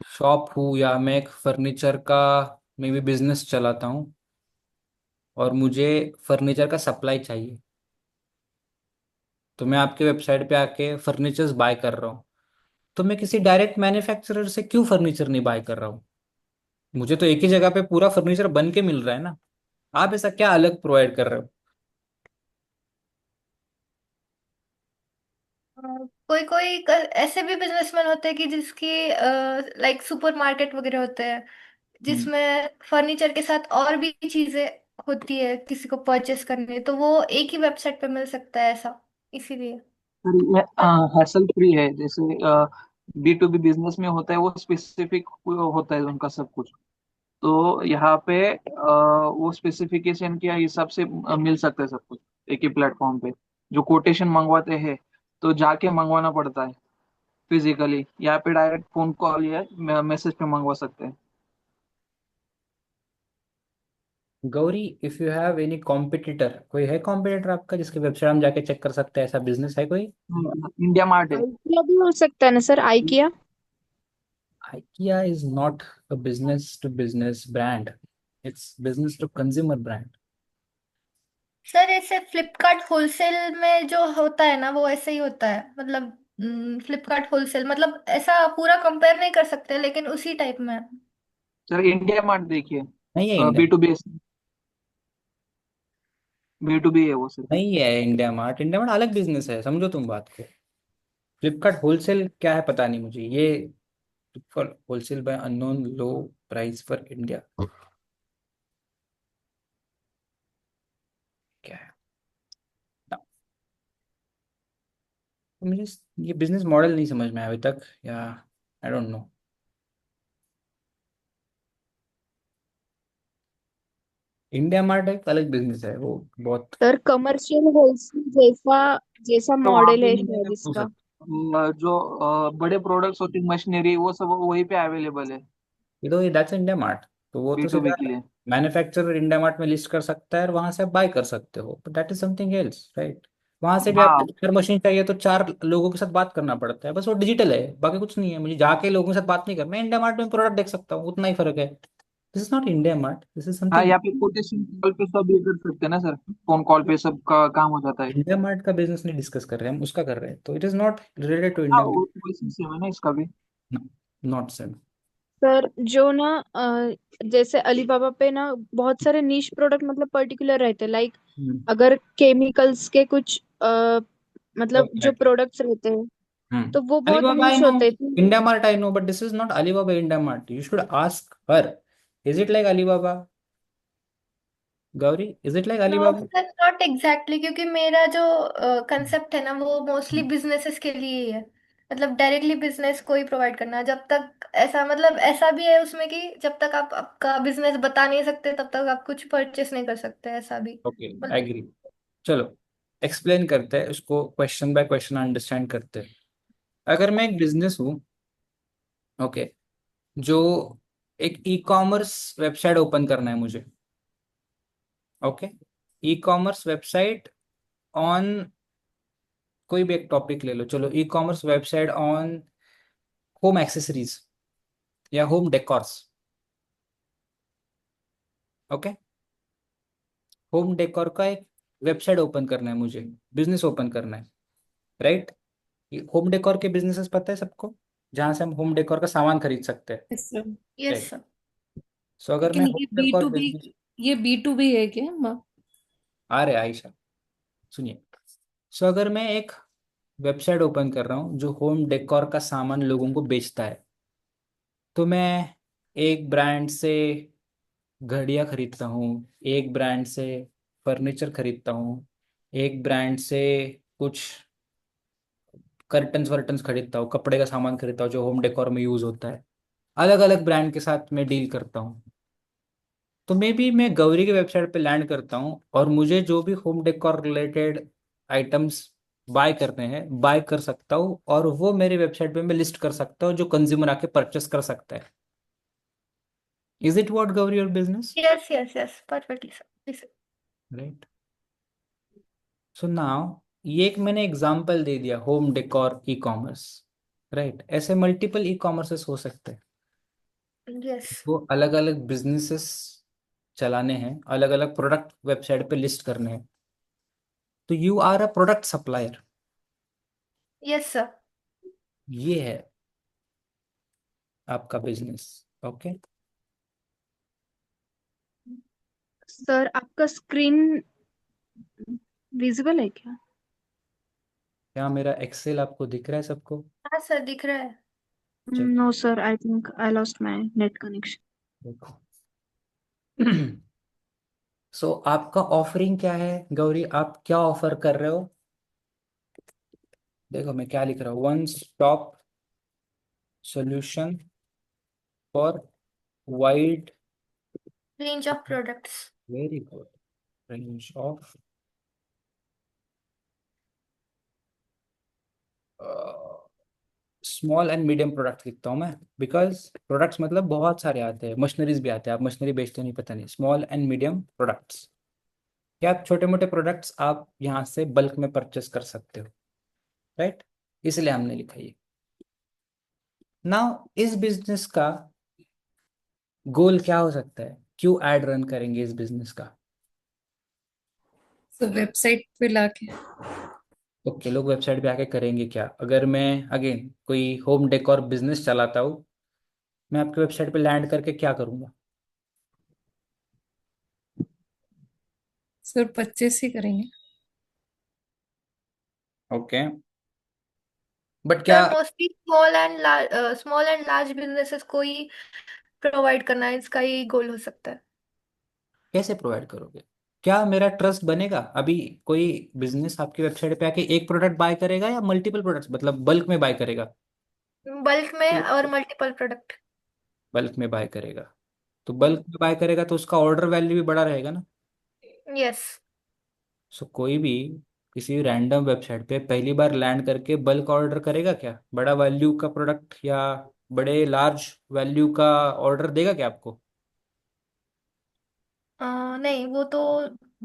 शॉप हूँ, या मैं एक फर्नीचर का मे भी बिजनेस चलाता हूँ, और मुझे फर्नीचर का सप्लाई चाहिए, तो मैं आपके वेबसाइट पे आके फर्नीचर्स बाय कर रहा हूँ, तो मैं किसी डायरेक्ट मैन्युफैक्चरर से क्यों फर्नीचर नहीं बाय कर रहा हूँ? मुझे तो एक ही जगह पे पूरा फर्नीचर बन के मिल रहा है ना। आप ऐसा क्या अलग प्रोवाइड कर रहे हो? कोई कोई ऐसे भी बिजनेसमैन होते हैं कि जिसकी लाइक सुपरमार्केट वगैरह होते हैं, हम्म। जिसमें फर्नीचर के साथ और भी चीजें होती है किसी को परचेस करनी, तो वो एक ही वेबसाइट पे मिल सकता है ऐसा, इसीलिए। सर ये हैसल फ्री है, जैसे B2B बिजनेस में होता है वो स्पेसिफिक होता है उनका सब कुछ। तो यहाँ पे वो स्पेसिफिकेशन के हिसाब से मिल सकता है सब कुछ एक ही प्लेटफॉर्म पे। जो कोटेशन मंगवाते हैं तो जाके मंगवाना पड़ता है फिजिकली, यहाँ पे डायरेक्ट फोन कॉल या मैसेज पे मंगवा सकते हैं। Gauri, if you have any competitor, कोई है कॉम्पिटिटर आपका जिसकी वेबसाइट हम जाके चेक कर सकते हैं, ऐसा बिजनेस है कोई? इंडिया मार्ट है। आइकिया भी हो सकता है ना sir, IKEA. IKEA is not a business to business brand. It's business to consumer brand. Sir, ऐसे फ्लिपकार्ट होलसेल में जो होता है ना, वो ऐसे ही होता है, मतलब फ्लिपकार्ट होलसेल, मतलब ऐसा पूरा कंपेयर नहीं कर सकते, लेकिन उसी टाइप में है। सर इंडिया मार्ट देखिए, नहीं है इंडिया, B2B है वो सर। नहीं है इंडिया मार्ट। इंडिया मार्ट अलग बिजनेस है, समझो तुम बात को। फ्लिपकार्ट होलसेल क्या है पता नहीं मुझे ये। Flipkart wholesale buy unknown low price for India, क्या है ना? तो मुझे ये बिजनेस मॉडल नहीं समझ में आया अभी तक, या आई डोंट नो। इंडिया मार्ट एक अलग बिजनेस है, वो बहुत। सर कमर्शियल होलसेल जैसा जैसा तो वहाँ मॉडल पे है नहीं शायद मिलेगा तो सर इसका। जो बड़े प्रोडक्ट्स होती है मशीनरी वो सब वहीं पे अवेलेबल है ये तो दैट्स इंडिया मार्ट, तो वो तो B2B सीधा के लिए। मैन्युफैक्चरर इंडिया मार्ट में लिस्ट कर सकता है और वहां से आप बाय कर सकते हो, but that is something else, right? वहां से भी हाँ आपको अगर मशीन चाहिए तो 4 लोगों के साथ बात करना पड़ता है, बस वो डिजिटल है, बाकी कुछ नहीं है। मुझे जाके लोगों के साथ बात नहीं करना, मैं इंडिया मार्ट में प्रोडक्ट देख सकता हूँ, उतना ही फर्क है। This is not India mart, this is हाँ, समथिंग। यहाँ पे कोटेशन कॉल पे सब ये कर सकते हैं ना सर, फोन कॉल पे सब का काम हो जाता है। इंडिया मार्ट का बिजनेस नहीं डिस्कस कर रहे हैं हम, उसका कर रहे हैं, तो it is not related to हाँ इंडिया वैसे सेम है ना इसका भी। Mart, not same. सर जो ना जैसे अलीबाबा पे ना बहुत सारे नीश प्रोडक्ट मतलब पर्टिकुलर रहते हैं, लाइक अगर केमिकल्स के कुछ मतलब जो प्रोडक्ट्स रहते हैं तो वो बहुत Alibaba, I नीश know. होते हैं। India Mart, I know, but this is not Alibaba India Mart. You should ask her. Is it like Alibaba? Gauri, is it like no Alibaba? Sir, not exactly, क्योंकि मेरा जो concept है ना, वो mostly businesses के लिए ही है। मतलब डायरेक्टली बिजनेस को ही प्रोवाइड करना, जब तक ऐसा, मतलब ऐसा भी है उसमें कि जब तक आप आपका बिजनेस बता नहीं सकते तब तक आप कुछ परचेस नहीं कर सकते, ऐसा भी। ओके, मतलब एग्री। चलो, एक्सप्लेन करते हैं उसको, क्वेश्चन बाय क्वेश्चन अंडरस्टैंड करते हैं। अगर मैं एक बिजनेस हूँ, ओके, जो एक ई कॉमर्स वेबसाइट ओपन करना है मुझे, okay, e commerce website on, कोई भी एक टॉपिक ले लो, चलो e commerce website on home accessories या home decors, okay. Home decor का एक वेबसाइट ओपन करना है, मुझे बिजनेस ओपन करना है, राइट? ये होम डेकोर के बिजनेसेस पता है सबको, जहाँ से हम होम डेकोर का सामान खरीद सकते हैं, yes sir. Yes right? Sir. So अगर मैं लेकिन होम डेकोर बिजनेस, ये बी टू बी है क्या आ रहे आयशा, सुनिए। सो अगर मैं एक वेबसाइट ओपन कर रहा हूँ जो होम डेकोर का सामान लोगों को बेचता है, तो मैं एक ब्रांड से घड़ियाँ खरीदता हूँ, एक ब्रांड से फर्नीचर खरीदता हूँ, एक ब्रांड से कुछ कर्टन्स वर्टन्स खरीदता हूँ, कपड़े का सामान खरीदता हूँ जो होम डेकोर में यूज होता है। अलग अलग ब्रांड के साथ मैं डील करता हूँ। तो मे बी मैं गौरी की वेबसाइट पे लैंड करता हूँ और मुझे जो भी home decor related items buy करने हैं बाय कर सकता हूँ, और वो मेरी वेबसाइट पे मैं लिस्ट कर सकता हूँ जो कंज्यूमर आके परचेस कर सकता है। Is it what Gauri your business? Yes yes yes perfectly sir. Right. So now ये एक मैंने एग्जांपल दे दिया, home decor e commerce, right? ऐसे मल्टीपल ई कॉमर्सेस हो सकते हैं। यस वो अलग अलग बिजनेसेस चलाने हैं, अलग अलग प्रोडक्ट वेबसाइट पे लिस्ट करने हैं। तो you are a product supplier, yes sir. ये है आपका बिजनेस। ओके। सर आपका स्क्रीन विजिबल है क्या? क्या मेरा एक्सेल आपको दिख रहा है सबको? हाँ सर दिख रहा है। Check. No sir, I think I lost my net connection. देखो। सो आपका ऑफरिंग क्या है गौरी, आप क्या ऑफर कर रहे हो? देखो मैं क्या लिख रहा हूँ, one stop solution for wide, range of products. Very good, range of small and medium product लिखता हूँ मैं, बिकॉज प्रोडक्ट्स मतलब बहुत सारे आते हैं, मशीनरीज भी आते हैं, आप मशीनरी बेचते हो नहीं पता नहीं। स्मॉल एंड मीडियम प्रोडक्ट्स, क्या आप छोटे मोटे प्रोडक्ट्स आप यहाँ से बल्क में परचेस कर सकते हो, राइट? इसलिए हमने लिखा ये। नाउ इस बिजनेस का गोल क्या हो सकता है, क्यों एड रन करेंगे इस बिजनेस का? सर? वेबसाइट पे लाके ओके, लोग वेबसाइट पे आके करेंगे क्या? अगर मैं अगेन कोई होम डेकोर बिजनेस चलाता हूँ, मैं आपके वेबसाइट पे लैंड करके क्या करूँगा? सर परचेस ही करेंगे। ओके, बट क्या? Sir mostly small and large businesses को ही प्रोवाइड करना है, इसका ही गोल हो सकता है। कैसे प्रोवाइड करोगे? क्या मेरा ट्रस्ट बनेगा? अभी कोई बिजनेस आपकी वेबसाइट पे आके एक प्रोडक्ट बाय करेगा या मल्टीपल प्रोडक्ट्स, मतलब बल्क में बाय करेगा? बल्क में और मल्टीपल प्रोडक्ट। बल्क में बाय करेगा, तो बल्क में बाय करेगा तो उसका ऑर्डर वैल्यू भी बड़ा रहेगा ना। यस। सो कोई भी किसी रैंडम वेबसाइट पे पहली बार लैंड करके बल्क ऑर्डर करेगा क्या, बड़ा वैल्यू का प्रोडक्ट या बड़े लार्ज वैल्यू का ऑर्डर देगा क्या आपको? नहीं, वो तो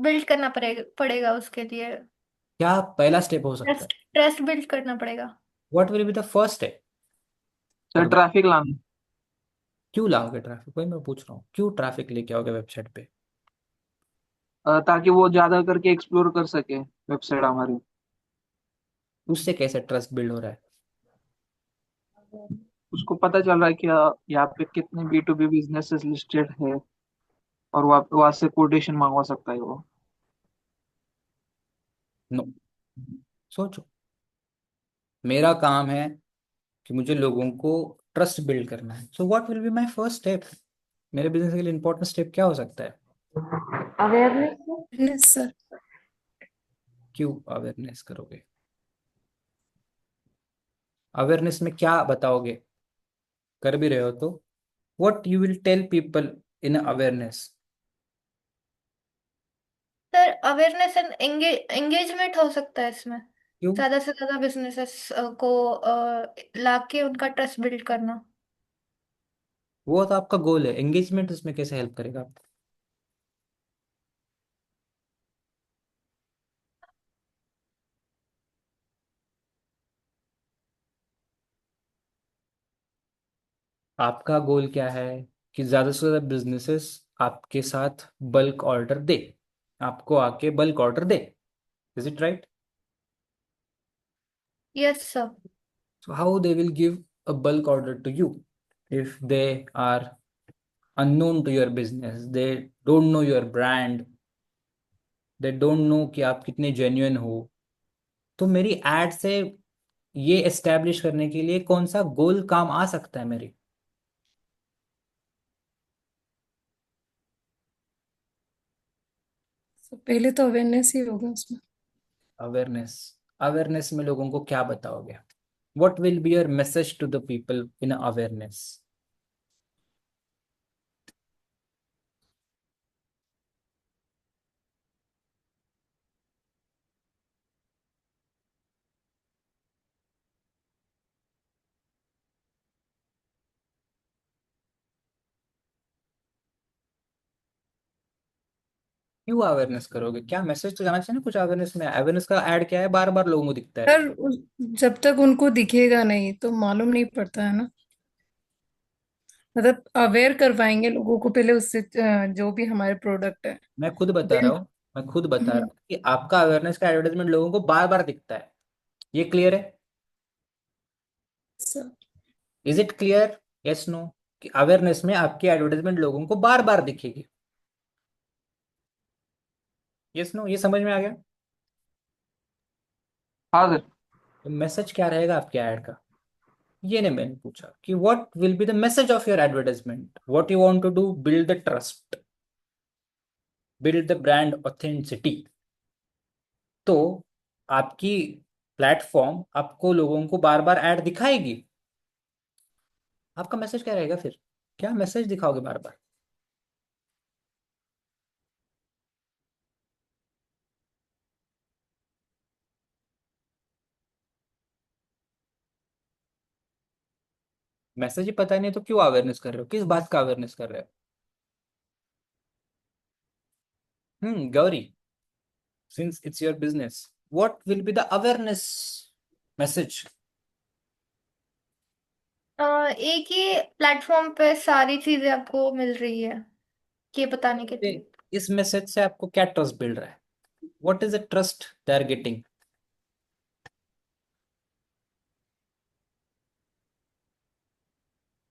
बिल्ड करना पड़ेगा पड़ेगा उसके लिए। क्या पहला स्टेप हो सकता है? ट्रस्ट ट्रस्ट बिल्ड करना पड़ेगा। What will be the first step sir for that? Traffic लाना। क्यों लाओगे ट्रैफिक, वही मैं पूछ रहा हूँ, क्यों ट्रैफिक लेके आओगे वेबसाइट पे? ताकि वो ज्यादा करके एक्सप्लोर कर सके वेबसाइट हमारी। उससे कैसे ट्रस्ट बिल्ड हो रहा है? उसको पता चल रहा है कि यहाँ पे कितने B to B businesses listed है, और वहाँ वहाँ से कोटेशन मंगवा सकता है वो। नो, सोचो। मेरा काम है कि मुझे लोगों को ट्रस्ट बिल्ड करना है, so what will be my first step? मेरे बिजनेस के लिए इंपॉर्टेंट स्टेप क्या हो सकता है? Awareness sir. क्यों अवेयरनेस करोगे? अवेयरनेस में क्या बताओगे? कर भी रहे हो तो what you will tell people in awareness? Sir awareness and engagement हो सकता है इसमें। क्यों? ज्यादा से ज्यादा बिजनेसेस को लाके उनका ट्रस्ट बिल्ड करना। वो तो आपका गोल है, एंगेजमेंट उसमें कैसे हेल्प करेगा आपको? आपका गोल क्या है कि ज्यादा से ज्यादा बिजनेसेस आपके साथ बल्क ऑर्डर दे, आपको आके bulk order they. Is it right? Yes sir. So how they will give a bulk order to you if they are unknown to your business? They don't know your brand. They don't know कि आप कितने genuine हो। तो मेरी add से ये establish करने के लिए कौन सा गोल काम आ सकता है मेरी? तो पहले तो अवेयरनेस ही होगा उसमें। अवेयरनेस। अवेयरनेस में लोगों को क्या बताओगे? What will be your message to the people in awareness? क्यों अवेयरनेस करोगे? क्या मैसेज तो जाना चाहिए ना कुछ अवेयरनेस में। अवेयरनेस का ऐड क्या है, बार बार लोगों को दिखता है। पर जब तक उनको दिखेगा नहीं तो मालूम नहीं पड़ता है ना। मतलब अवेयर करवाएंगे लोगों को पहले उससे, जो भी हमारे प्रोडक्ट है। मैं खुद बता रहा देन। हूँ। मैं खुद बता रहा हूँ कि आपका अवेयरनेस का एडवर्टाइजमेंट लोगों को बार बार दिखता है। ये क्लियर है? Is it clear? Yes no? कि अवेयरनेस में आपकी एडवर्टाइजमेंट लोगों को बार बार दिखेगी। Yes no? ये समझ में आ गया? हाँ सर। तो मैसेज क्या रहेगा आपके ऐड का? ये नहीं मैंने पूछा कि what will be the message of your advertisement, what you want to do, build the trust, build the brand authenticity. तो आपकी प्लेटफॉर्म आपको लोगों को बार बार ऐड दिखाएगी। आपका मैसेज क्या रहेगा फिर? क्या मैसेज दिखाओगे बार बार? मैसेज ही पता नहीं तो क्यों अवेयरनेस कर रहे हो? किस बात का अवेयरनेस कर रहे हो? Gauri, since it's your business, what will be the awareness message? एक ही प्लेटफॉर्म पे सारी चीजें आपको मिल रही है, ये बताने के लिए। इस मैसेज से आपको क्या ट्रस्ट बिल्ड रहा है? What is the trust they are getting?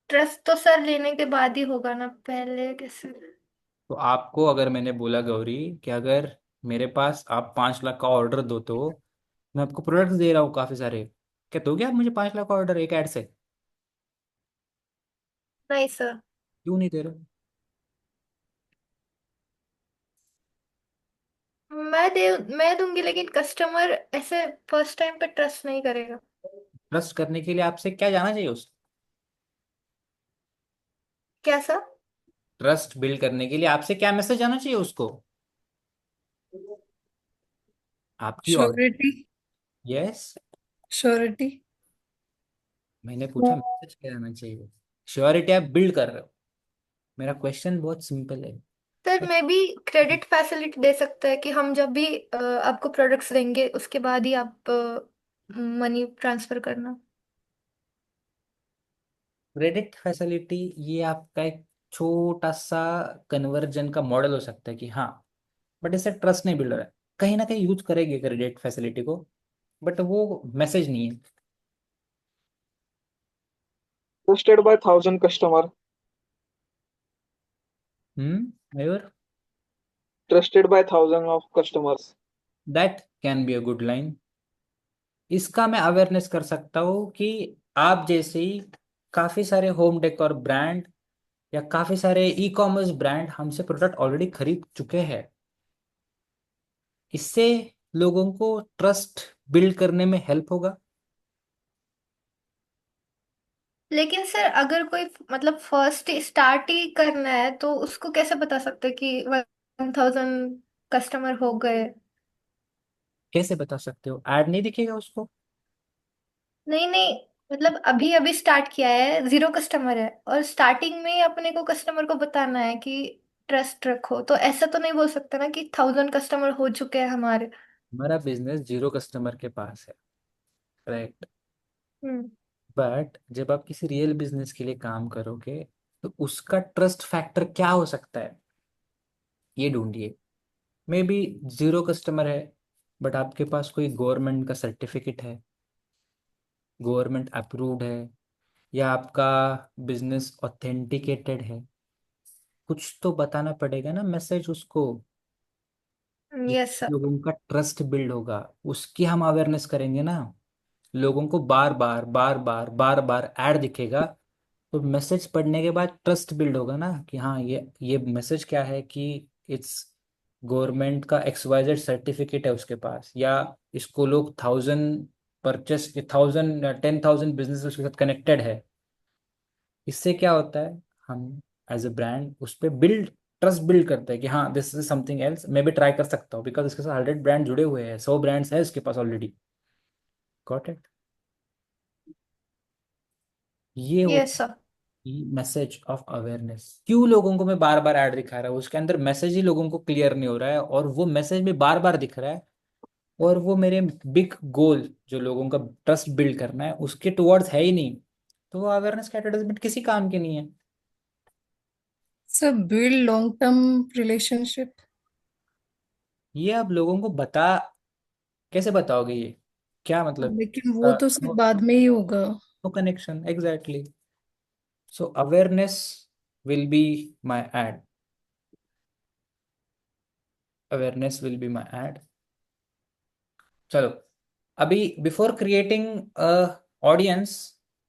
Trust तो सर लेने के बाद ही होगा ना, पहले कैसे? तो आपको अगर मैंने बोला गौरी कि अगर मेरे पास आप 5 लाख का ऑर्डर दो तो मैं आपको प्रोडक्ट्स दे रहा हूँ काफी सारे, क्या दोगे आप मुझे 5 लाख का ऑर्डर एक ऐड से? नहीं सर। क्यों नहीं दे रहे? मैं दूंगी, लेकिन कस्टमर ऐसे फर्स्ट टाइम पे ट्रस्ट नहीं करेगा। ट्रस्ट करने के लिए आपसे क्या जाना चाहिए उस? क्या सर? ट्रस्ट बिल्ड करने के लिए आपसे क्या मैसेज आना चाहिए उसको? आपकी ऑर्डर। श्योरिटी। यस। श्योरिटी। मैंने पूछा मैसेज क्या आना चाहिए। श्योरिटी आप बिल्ड कर रहे हो। मेरा क्वेश्चन बहुत सिंपल है। सर मैं भी क्रेडिट फैसिलिटी दे सकता है कि हम जब भी आपको प्रोडक्ट्स देंगे उसके बाद ही आप मनी ट्रांसफर करना। क्रेडिट फैसिलिटी ये आपका एक छोटा सा कन्वर्जन का मॉडल हो सकता है कि हाँ, बट इससे ट्रस्ट नहीं बिल्ड हो रहा है। कहीं ना कहीं यूज करेगी क्रेडिट फैसिलिटी को, बट वो मैसेज नहीं है। Trusted bye 1,000 customer. Mayur, trusted bye 1,000 of customers. That can be a good line. इसका मैं अवेयरनेस कर सकता हूँ कि आप जैसे ही काफी सारे होम डेकोर ब्रांड या काफी सारे ई कॉमर्स ब्रांड हमसे प्रोडक्ट ऑलरेडी खरीद चुके हैं। इससे लोगों को ट्रस्ट बिल्ड करने में हेल्प होगा। लेकिन सर अगर कोई मतलब फर्स्ट स्टार्ट ही करना है तो उसको कैसे बता सकते हैं कि 1,000 कस्टमर हो गए? कैसे बता सकते हो? ऐड नहीं दिखेगा उसको? नहीं नहीं, मतलब अभी अभी स्टार्ट किया है, जीरो कस्टमर है, और स्टार्टिंग में ही अपने को कस्टमर को बताना है कि ट्रस्ट रखो, तो ऐसा तो नहीं बोल सकता ना कि 1,000 कस्टमर हो चुके हैं हमारे। हमारा बिजनेस 0 कस्टमर के पास है, राइट? हम्म। बट जब आप किसी रियल बिजनेस के लिए काम करोगे तो उसका ट्रस्ट फैक्टर क्या हो सकता है, ये ढूंढिए। मे बी जीरो कस्टमर है, बट आपके पास कोई गवर्नमेंट का सर्टिफिकेट है, गवर्नमेंट अप्रूव्ड है, या आपका बिजनेस ऑथेंटिकेटेड है, कुछ तो बताना पड़ेगा ना मैसेज उसको, यस जिससे सर। लोगों का ट्रस्ट बिल्ड होगा। उसकी हम अवेयरनेस करेंगे ना। लोगों को बार बार बार बार बार बार ऐड दिखेगा, तो मैसेज पढ़ने के बाद ट्रस्ट बिल्ड होगा ना कि हाँ, ये मैसेज क्या है कि इट्स गवर्नमेंट का XYZ सर्टिफिकेट है उसके पास, या इसको लोग 1000 10,000 बिजनेस उसके साथ कनेक्टेड है। इससे क्या होता है, हम एज ए ब्रांड उस पर ट्रस्ट बिल्ड करते हैं कि हाँ, दिस इज समथिंग एल्स, मैं भी ट्राई कर सकता हूँ, बिकॉज इसके साथ 100 ब्रांड जुड़े हुए हैं, 100 ब्रांड्स है इसके पास ऑलरेडी। Got it. ये yes sir. Message of awareness. क्यों लोगों को मैं बार बार ऐड दिखा रहा हूँ, उसके अंदर मैसेज ही लोगों को क्लियर नहीं हो रहा है, और वो मैसेज में बार बार दिख रहा है, और वो मेरे बिग गोल जो लोगों का ट्रस्ट बिल्ड करना है उसके टुवर्ड्स है ही नहीं, तो वो अवेयरनेस का एडवर्टाइजमेंट किसी काम की नहीं है। सब बिल्ड लॉन्ग टर्म रिलेशनशिप। ये आप लोगों को कैसे बताओगे ये, क्या मतलब? लेकिन वो तो सब बाद में ही होगा। No connection, exactly. So awareness will be my ad, awareness will be my ad. चलो, अभी बिफोर क्रिएटिंग ऑडियंस,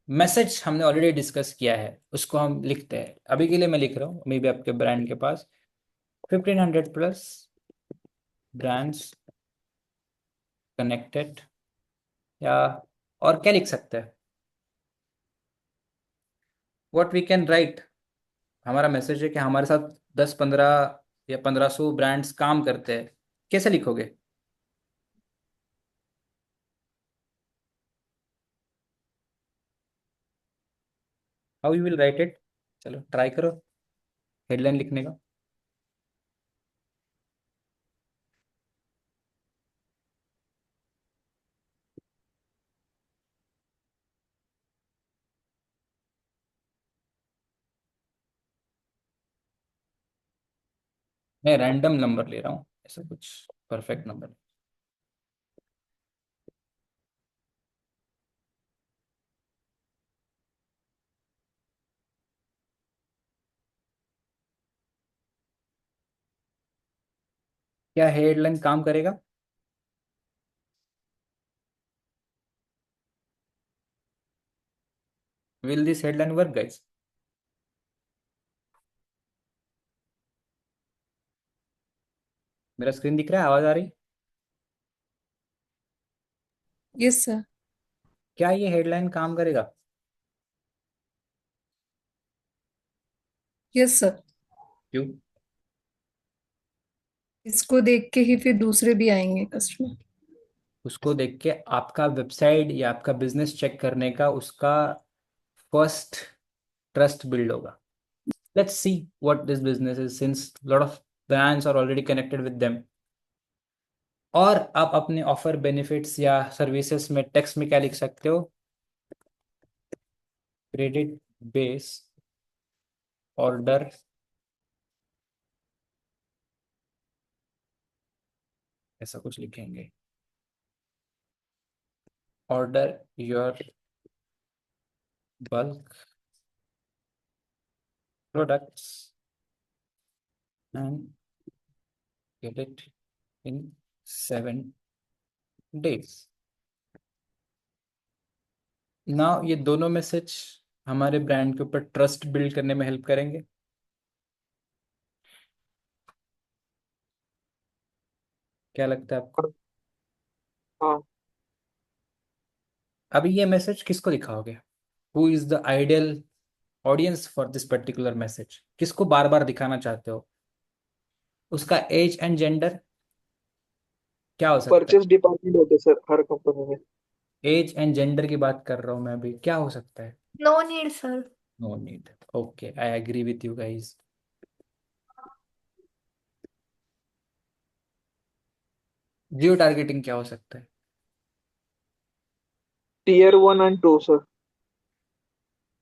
मैसेज हमने ऑलरेडी डिस्कस किया है, उसको हम लिखते हैं। अभी के लिए मैं लिख रहा हूँ, मे बी आपके ब्रांड के पास 1500+ ब्रांड्स कनेक्टेड, या और क्या लिख सकते हैं, व्हाट वी कैन राइट। हमारा मैसेज है कि हमारे साथ 10-15 या 1500 ब्रांड्स काम करते हैं, कैसे लिखोगे? How you will write it? चलो ट्राई करो हेडलाइन लिखने का। मैं रैंडम नंबर ले रहा हूँ, ऐसा कुछ परफेक्ट नंबर। क्या हेडलाइन काम करेगा? Will this headline work guys? मेरा स्क्रीन दिख रहा है, आवाज आ रही? Yes sir. क्या ये हेडलाइन काम करेगा? Yes sir. क्यों? इसको देख के ही फिर दूसरे भी आएंगे कस्टमर। उसको देख के आपका वेबसाइट या आपका बिजनेस चेक करने का उसका फर्स्ट ट्रस्ट बिल्ड होगा। Let's see what this business is, since lot of brands are already connected with them. और आप अपने ऑफर बेनिफिट्स या सर्विसेज में टेक्स्ट में क्या लिख सकते हो? क्रेडिट बेस ऑर्डर, ऐसा कुछ लिखेंगे। Order your bulk products and get it in 7 days। ना ये दोनों मैसेज हमारे ब्रांड के ऊपर ट्रस्ट बिल्ड करने में हेल्प करेंगे। क्या लगता है आपको? हाँ। अभी ये मैसेज किसको दिखाओगे? Who is the ideal audience for this particular message? किसको बार बार दिखाना चाहते हो? उसका एज एंड जेंडर क्या हो सकता परचेस डिपार्टमेंट होते सर हर कंपनी में। है? एज एंड जेंडर की बात कर रहा हूँ मैं अभी, क्या हो सकता है? No need sir. No need. Okay, I agree with you guys. Geo targeting क्या हो सकता है? Tier 1 and 2 sir.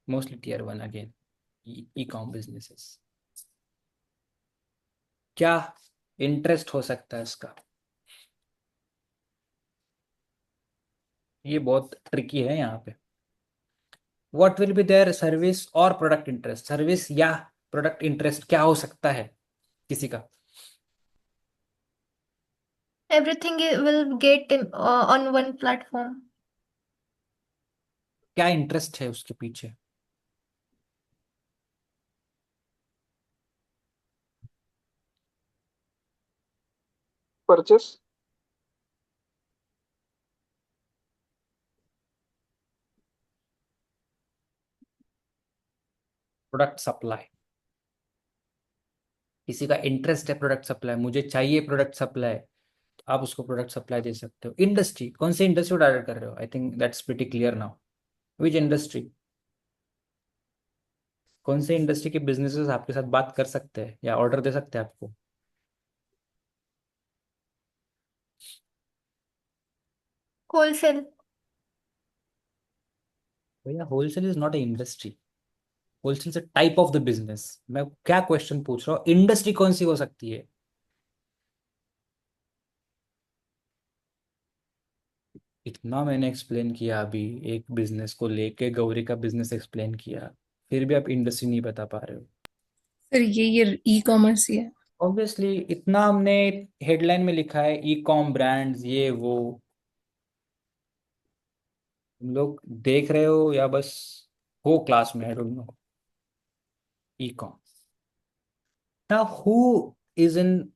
Mostly Tier 1 again, e com businesses. क्या इंटरेस्ट हो सकता है इसका। ये बहुत ट्रिकी है यहाँ पे। What will be their service और प्रोडक्ट इंटरेस्ट, सर्विस या प्रोडक्ट इंटरेस्ट क्या हो सकता है किसी का? Everything will get on one platform. क्या इंटरेस्ट है उसके पीछे? परचेस। Product supply. किसी का इंटरेस्ट है प्रोडक्ट सप्लाई, मुझे चाहिए प्रोडक्ट सप्लाई, तो आप उसको प्रोडक्ट सप्लाई दे सकते हो। इंडस्ट्री, कौन सी इंडस्ट्री को टारगेट कर रहे हो? I think that's pretty clear now. Which industry? कौन से इंडस्ट्री के बिजनेसेस आपके साथ बात कर सकते हैं या ऑर्डर दे सकते हैं आपको? Wholesale. भैया wholesale is not a industry, wholesale से टाइप ऑफ द बिजनेस। मैं क्या क्वेश्चन पूछ रहा हूँ, इंडस्ट्री कौन सी हो सकती है? इतना मैंने एक्सप्लेन किया अभी, एक बिजनेस को लेके गौरी का बिजनेस एक्सप्लेन किया, फिर भी आप इंडस्ट्री नहीं बता पा रहे हो। सर ये ई कॉमर्स ही है। ऑब्वियसली इतना हमने हेडलाइन में लिखा है, ई कॉम ब्रांड्स ये वो, तुम लोग देख रहे हो या बस हो क्लास में? आई don't no. E com. Now who is in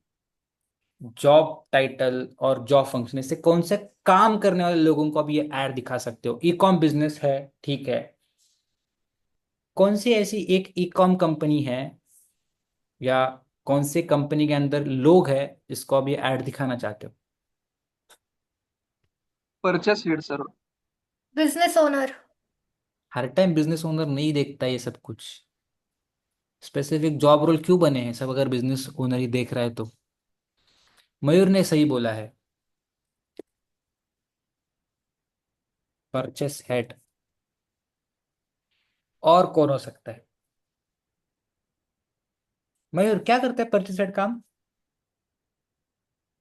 job title और जॉब फंक्शन, इससे कौन से काम करने वाले लोगों को आप ये ऐड दिखा सकते हो? ई कॉम बिजनेस है, ठीक है, कौन सी ऐसी एक ई कॉम कंपनी है या कौन सी कंपनी के अंदर लोग हैं जिसको आप ये ऐड दिखाना चाहते हो? Purchase head sir. Business owner. हर टाइम बिजनेस ओनर नहीं देखता ये सब कुछ। स्पेसिफिक जॉब रोल क्यों बने हैं सब अगर बिजनेस ओनर ही देख रहा है तो? मयूर ने सही बोला है, परचेस हेड। और कौन हो सकता है? मयूर क्या करता है परचेस हेड काम?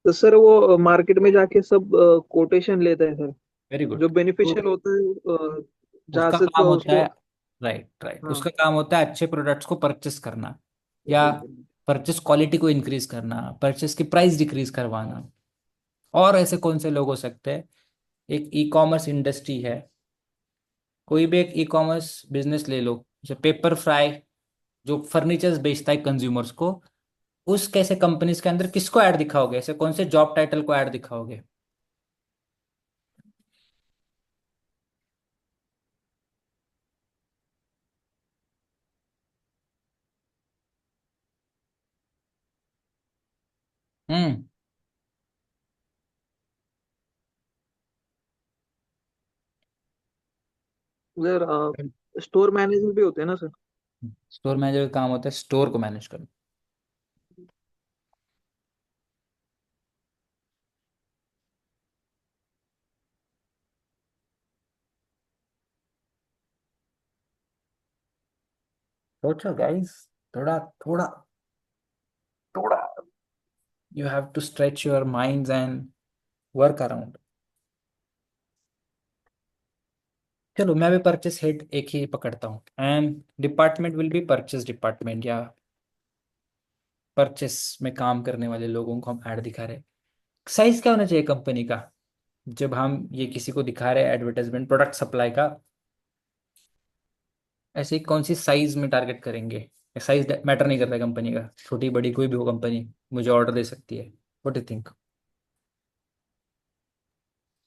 तो सर वो मार्केट में जाके सब कोटेशन लेता है सर, वेरी जो गुड। बेनिफिशियल होता है जहाँ उसका से काम तो होता उसको। है, राइट राइट, हाँ। उसका काम होता है अच्छे प्रोडक्ट्स को परचेस करना, या परचेस क्वालिटी को इंक्रीज करना, परचेस की प्राइस डिक्रीज करवाना। और ऐसे कौन से लोग हो सकते हैं? एक ई कॉमर्स इंडस्ट्री है, कोई भी एक ई कॉमर्स बिजनेस ले लो, जैसे पेपर फ्राई जो फर्नीचर्स बेचता है कंज्यूमर्स को, उस कैसे कंपनीज के अंदर किसको ऐड दिखाओगे? ऐसे कौन से जॉब टाइटल को ऐड दिखाओगे? हम्म। सर स्टोर मैनेजर भी होते हैं ना सर। स्टोर मैनेजर का काम होता है स्टोर को मैनेज करना। सोचो गाइस, थोड़ा थोड़ा थोड़ा, you have to stretch your minds and work around. चलो मैं भी परचेस हेड एक ही पकड़ता हूँ, and department will be purchase department, या परचेस में काम करने वाले लोगों को हम ऐड दिखा रहे हैं। साइज क्या होना चाहिए कंपनी का जब हम ये किसी को दिखा रहे हैं एडवर्टाइजमेंट प्रोडक्ट सप्लाई का? ऐसे कौन सी साइज में टारगेट करेंगे? साइज मैटर नहीं करता कंपनी का, छोटी बड़ी कोई भी हो कंपनी मुझे ऑर्डर दे सकती है। What you think?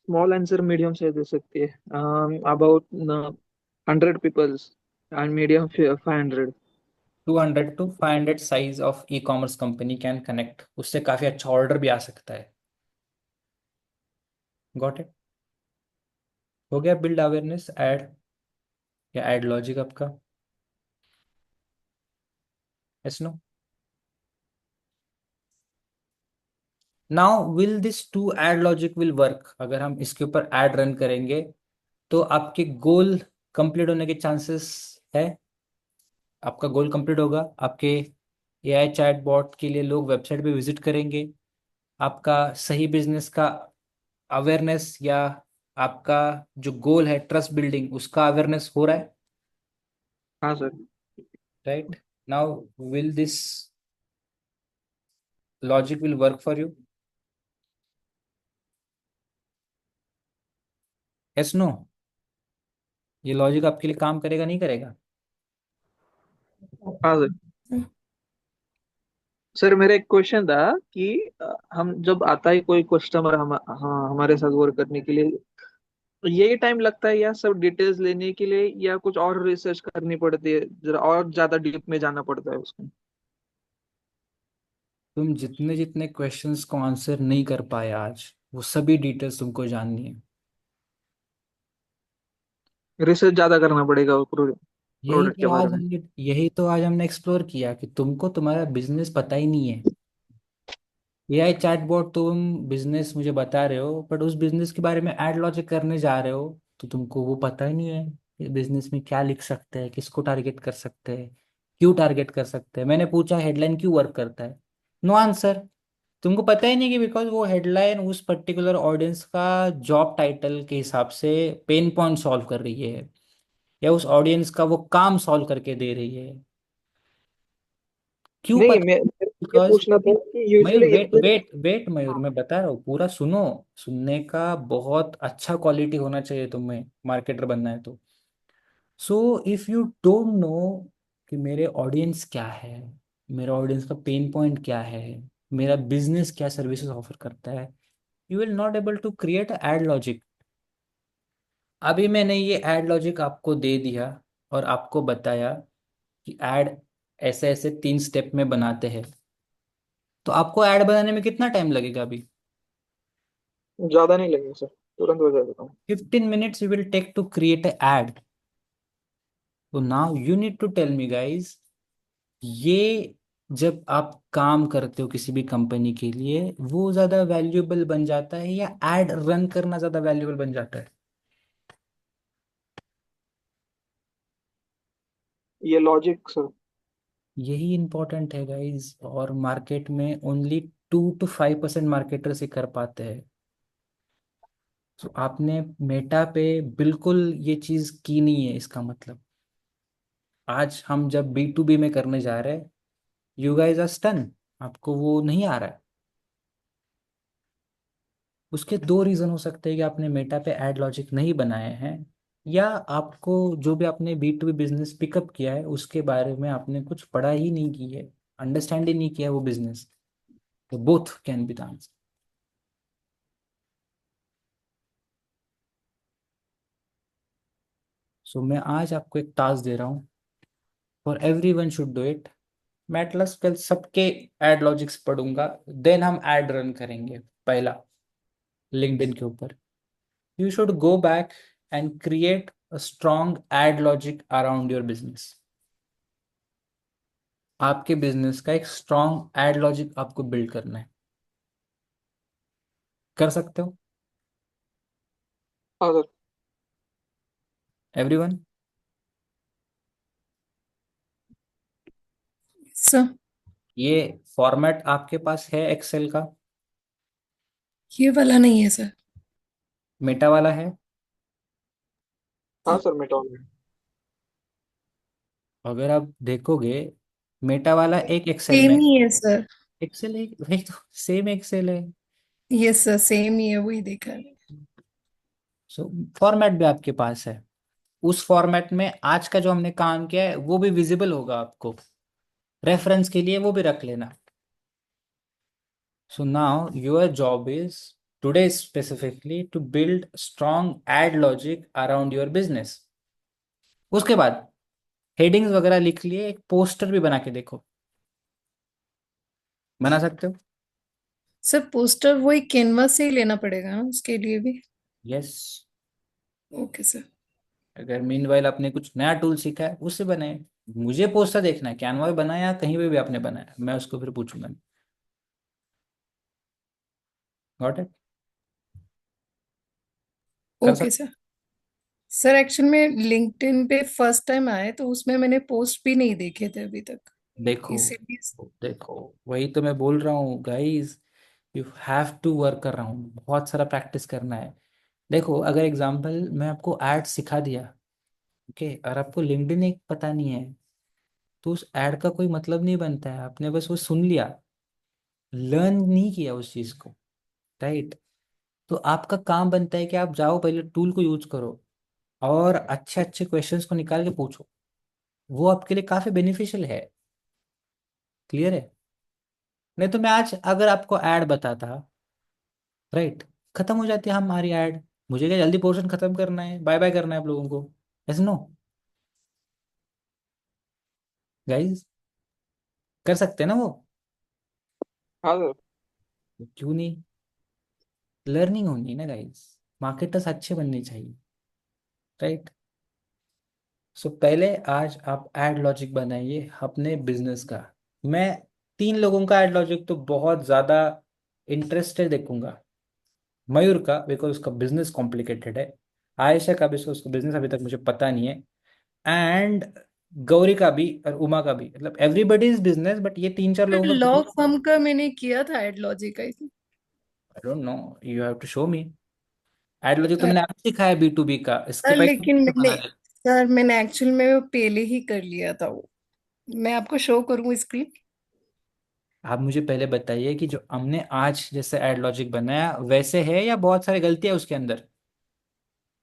Small answer medium size दे सकती है, about 100 peoples, and medium 500। 200 to 500 size of e commerce company can connect, उससे काफ़ी अच्छा ऑर्डर भी आ सकता है। Got it? हो गया बिल्ड अवेयरनेस एड या एड लॉजिक आपका? Yes no? Now will this two ad logic will work? अगर हम इसके ऊपर एड रन करेंगे तो आपके गोल कंप्लीट होने के चांसेस है? आपका गोल कंप्लीट होगा, आपके एआई चैटबॉट के लिए लोग वेबसाइट पे विजिट करेंगे, आपका सही बिजनेस का अवेयरनेस या आपका जो गोल है ट्रस्ट बिल्डिंग उसका अवेयरनेस हो रहा है, हाँ sir. Right? Now will this logic will work for you? Yes, no? ये लॉजिक आपके लिए काम करेगा नहीं करेगा? हाँ सर। सर मेरा एक क्वेश्चन था कि हम जब आता है कोई कस्टमर हाँ हमारे साथ वर्क करने के लिए, तो यही टाइम लगता है या सब डिटेल्स लेने के लिए, या कुछ और रिसर्च करनी पड़ती है, जरा और ज्यादा डीप में जाना पड़ता है उसको? तुम जितने जितने क्वेश्चंस को आंसर नहीं कर पाए आज, वो सभी डिटेल्स तुमको जाननी है। रिसर्च ज्यादा करना पड़ेगा यही प्रोडक्ट के तो बारे आज में? हमने यही तो आज हमने एक्सप्लोर किया कि तुमको तुम्हारा बिजनेस पता ही नहीं है। एआई चैटबॉट तुम बिजनेस मुझे बता रहे हो, बट उस बिजनेस के बारे में एड लॉजिक करने जा रहे हो, तो तुमको वो पता ही नहीं है कि बिजनेस में क्या लिख सकते हैं, किसको टारगेट कर सकते हैं, क्यों टारगेट कर सकते हैं। मैंने पूछा हेडलाइन क्यों वर्क करता है, नो आंसर। तुमको पता ही नहीं कि बिकॉज वो हेडलाइन उस पर्टिकुलर ऑडियंस का जॉब टाइटल के हिसाब से पेन पॉइंट सॉल्व कर रही है, या उस ऑडियंस का वो काम सॉल्व करके दे रही है। क्यों नहीं, पता? मैं मेरे को ये बिकॉज पूछना था कि मयूर, यूजुअली वेट ये। वेट वेट मयूर, हाँ, मैं बता रहा हूँ, पूरा सुनो। सुनने का बहुत अच्छा क्वालिटी होना चाहिए तुम्हें, मार्केटर बनना है तो। So if you don't know कि मेरे ऑडियंस क्या है, मेरा ऑडियंस का पेन पॉइंट क्या है, मेरा बिजनेस क्या सर्विसेज ऑफर करता है, you will not able to create ad logic. अभी मैंने ये एड लॉजिक आपको दे दिया और आपको बताया कि एड ऐसे ऐसे 3 स्टेप में बनाते हैं, तो आपको ऐड बनाने में कितना टाइम लगेगा अभी? ज्यादा नहीं लगेगा सर, तुरंत हो जाएगा काम। 15 minutes you will take to create an ad. So now you need to tell me guys, ये जब आप काम करते हो किसी भी कंपनी के लिए, वो ज्यादा वैल्यूएबल बन जाता है या एड रन करना ज्यादा वैल्यूएबल बन जाता है? ये लॉजिक सर। यही इंपॉर्टेंट है गाइस, और मार्केट में ओनली 2 to 5% मार्केटर से कर पाते हैं। तो आपने मेटा पे बिल्कुल ये चीज की नहीं है, इसका मतलब आज हम जब B2B में करने जा रहे हैं, यू गाइस आर स्टन, आपको वो नहीं आ रहा है। उसके 2 रीजन हो सकते हैं कि आपने मेटा पे एड लॉजिक नहीं बनाए हैं, या आपको जो भी आपने B2B बिजनेस पिकअप किया है उसके बारे में आपने कुछ पढ़ा ही नहीं की है, अंडरस्टैंड ही नहीं किया वो बिजनेस। तो both can be the answer. So मैं आज आपको एक टास्क दे रहा हूँ, for everyone should do it. मैं एटलस कल सबके एड लॉजिक्स पढ़ूंगा, देन हम एड रन करेंगे। पहला, लिंक्डइन के ऊपर you should go back and create a strong ad logic around your business। आपके बिजनेस का एक स्ट्रॉन्ग एड लॉजिक आपको बिल्ड करना है। कर सकते हो हाँ सर। एवरीवन? सर ये फॉर्मेट आपके पास है एक्सेल का? ये वाला नहीं है सर। मेटा वाला है? हाँ सर, मेटॉन। अगर आप देखोगे, मेटा वाला एक एक्सेल सेम में, ही है सर। एक्सेल है वही तो, सेम एक्सेल है। यस सर, सेम ही है, वही देखा है। सो फॉर्मेट भी आपके पास है, उस फॉर्मेट में आज का जो हमने काम किया है वो भी विजिबल होगा आपको, रेफरेंस के लिए वो भी रख लेना। So now your job is today specifically to build strong ad logic around your business। उसके बाद हेडिंग्स वगैरह लिख लिए, एक पोस्टर भी बना के देखो, बना सकते हो? सर पोस्टर वही कैनवा से ही लेना पड़ेगा ना उसके लिए भी? यस। Okay sir. अगर मीनवाइल आपने कुछ नया टूल सीखा है उससे बनाए। मुझे पोस्टर देखना है कैनवा पे बनाया या कहीं पे भी आपने बनाया, मैं उसको फिर पूछूंगा। Got it? कर ओके सकते? सर। सर एक्चुअल में लिंक्डइन पे फर्स्ट टाइम आए तो उसमें मैंने पोस्ट भी नहीं देखे थे अभी तक। देखो इसीलिए देखो, वही तो मैं बोल रहा हूँ guys, you have to work कर रहा हूँ, बहुत सारा प्रैक्टिस करना है। देखो, अगर एग्जांपल मैं आपको ऐड सिखा दिया, ओके, और आपको लिंक्डइन एक पता नहीं है, तो उस ऐड का कोई मतलब नहीं बनता है। आपने बस वो सुन लिया, लर्न नहीं किया उस चीज़ को, राइट? तो आपका काम बनता है कि आप जाओ पहले टूल को यूज करो और अच्छे अच्छे क्वेश्चंस को निकाल के पूछो। वो आपके लिए काफ़ी बेनिफिशियल है। क्लियर है? नहीं तो मैं आज अगर आपको ऐड बताता, राइट, खत्म हो जाती है हमारी ऐड। मुझे क्या जल्दी पोर्शन खत्म करना है, बाय बाय करना है आप लोगों को, ऐसे नो गाइस, कर सकते हैं ना वो? हाँ सर। क्यों नहीं? लर्निंग होनी है ना गाइस, मार्केटर्स अच्छे बनने चाहिए, राइट? सो पहले आज आप एड लॉजिक बनाइए अपने बिजनेस का। मैं 3 लोगों का एड लॉजिक तो बहुत ज़्यादा इंटरेस्टेड देखूंगा। मयूर का, बिकॉज उसका बिजनेस कॉम्प्लिकेटेड है। आयशा का भी, उसका बिजनेस अभी तक मुझे पता नहीं है। एंड गौरी का भी और उमा का भी, मतलब एवरीबडी इज बिजनेस, बट ये 3-4 लोगों का लॉ बिजनेस। फर्म का मैंने किया था एड लॉजिक का। I don't know, you have to show me. Ad logic तो मैंने आपको सिखाया B2B का, इसके सर पैसे लेकिन तो मैंने बना ले। सर मैंने एक्चुअल में वो पहले ही कर लिया था वो। मैं आपको शो करूँ स्क्रीन? आप मुझे पहले बताइए कि जो हमने आज जैसे एड लॉजिक बनाया वैसे है या बहुत सारी गलतियां उसके अंदर?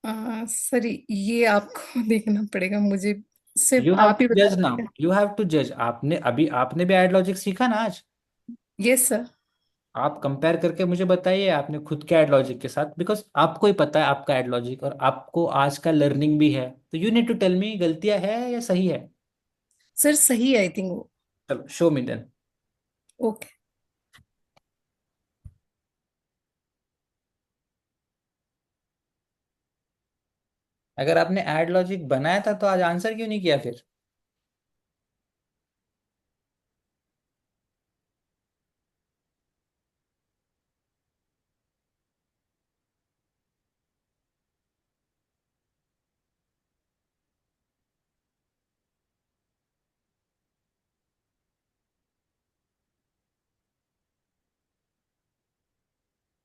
सर ये आपको देखना पड़ेगा, मुझे सिर्फ यू हैव आप ही टू बता जज नाउ, पाएंगे। यू हैव टू जज। आपने भी एड लॉजिक सीखा ना आज। Yes sir. आप कंपेयर करके मुझे बताइए आपने खुद के एड लॉजिक के साथ, बिकॉज आपको ही पता है आपका एड लॉजिक, और आपको आज का लर्निंग भी है, तो you need to tell me गलतियां है या सही है। सर सही आई थिंक वो। चलो शो मी देन। ओके। अगर आपने एड लॉजिक बनाया था तो आज आंसर क्यों नहीं किया फिर?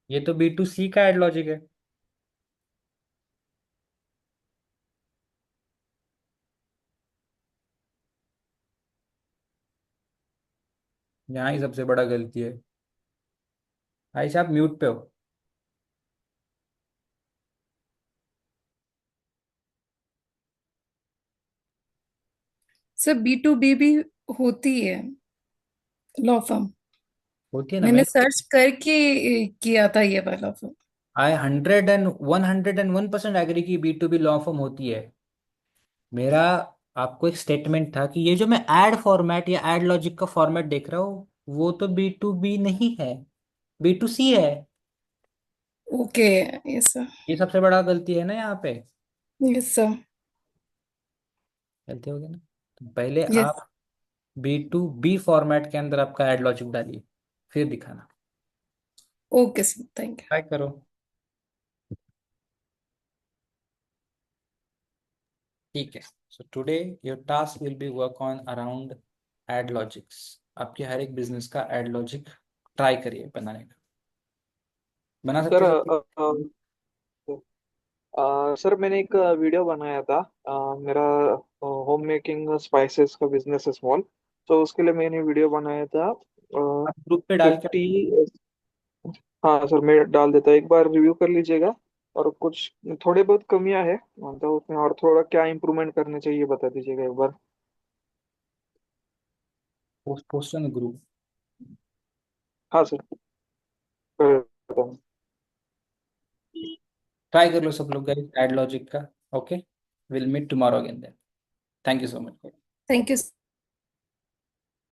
ये तो B2C का एड लॉजिक है। यहाँ ही सबसे बड़ा गलती है। आयशा आप म्यूट पे हो। सर B2B भी होती है लॉ फर्म। होती है ना। मैंने मैं सर्च करके किया था ये वाला फर्म। आई 101% एग्री की B2B लॉ फॉर्म होती है। मेरा आपको एक स्टेटमेंट था कि ये जो मैं एड फॉर्मेट या एड लॉजिक का फॉर्मेट देख रहा हूँ, वो तो B2B नहीं है, B2C है। ओके। Yes sir. ये सबसे बड़ा गलती है ना यहाँ पे। Yes sir. गलती हो गई ना। तो पहले यस। आप B2B फॉर्मेट के अंदर आपका एड लॉजिक डालिए, फिर दिखाना। ओके सर, थैंक ट्राई करो। ठीक है। So today your task will be work on around ad logics. आपके हर एक बिजनेस का एड लॉजिक ट्राई करिए बनाने का। बना सकते सर हैं सब? सर मैंने एक वीडियो बनाया था। मेरा होम मेकिंग स्पाइसेस का बिजनेस है स्मॉल। तो उसके लिए मैंने वीडियो बनाया था। आप ग्रुप पे डाल के 50। हाँ सर, मैं डाल देता, एक बार रिव्यू कर लीजिएगा। और कुछ थोड़े बहुत कमियां है मतलब उसमें, और थोड़ा क्या इम्प्रूवमेंट करने चाहिए बता दीजिएगा एक बार। Post on group. हाँ सर, कर देता हूँ। ट्राई कर लो सब लोग गाइस एड लॉजिक का। Okay, will meet tomorrow again then. Thank you so much. You.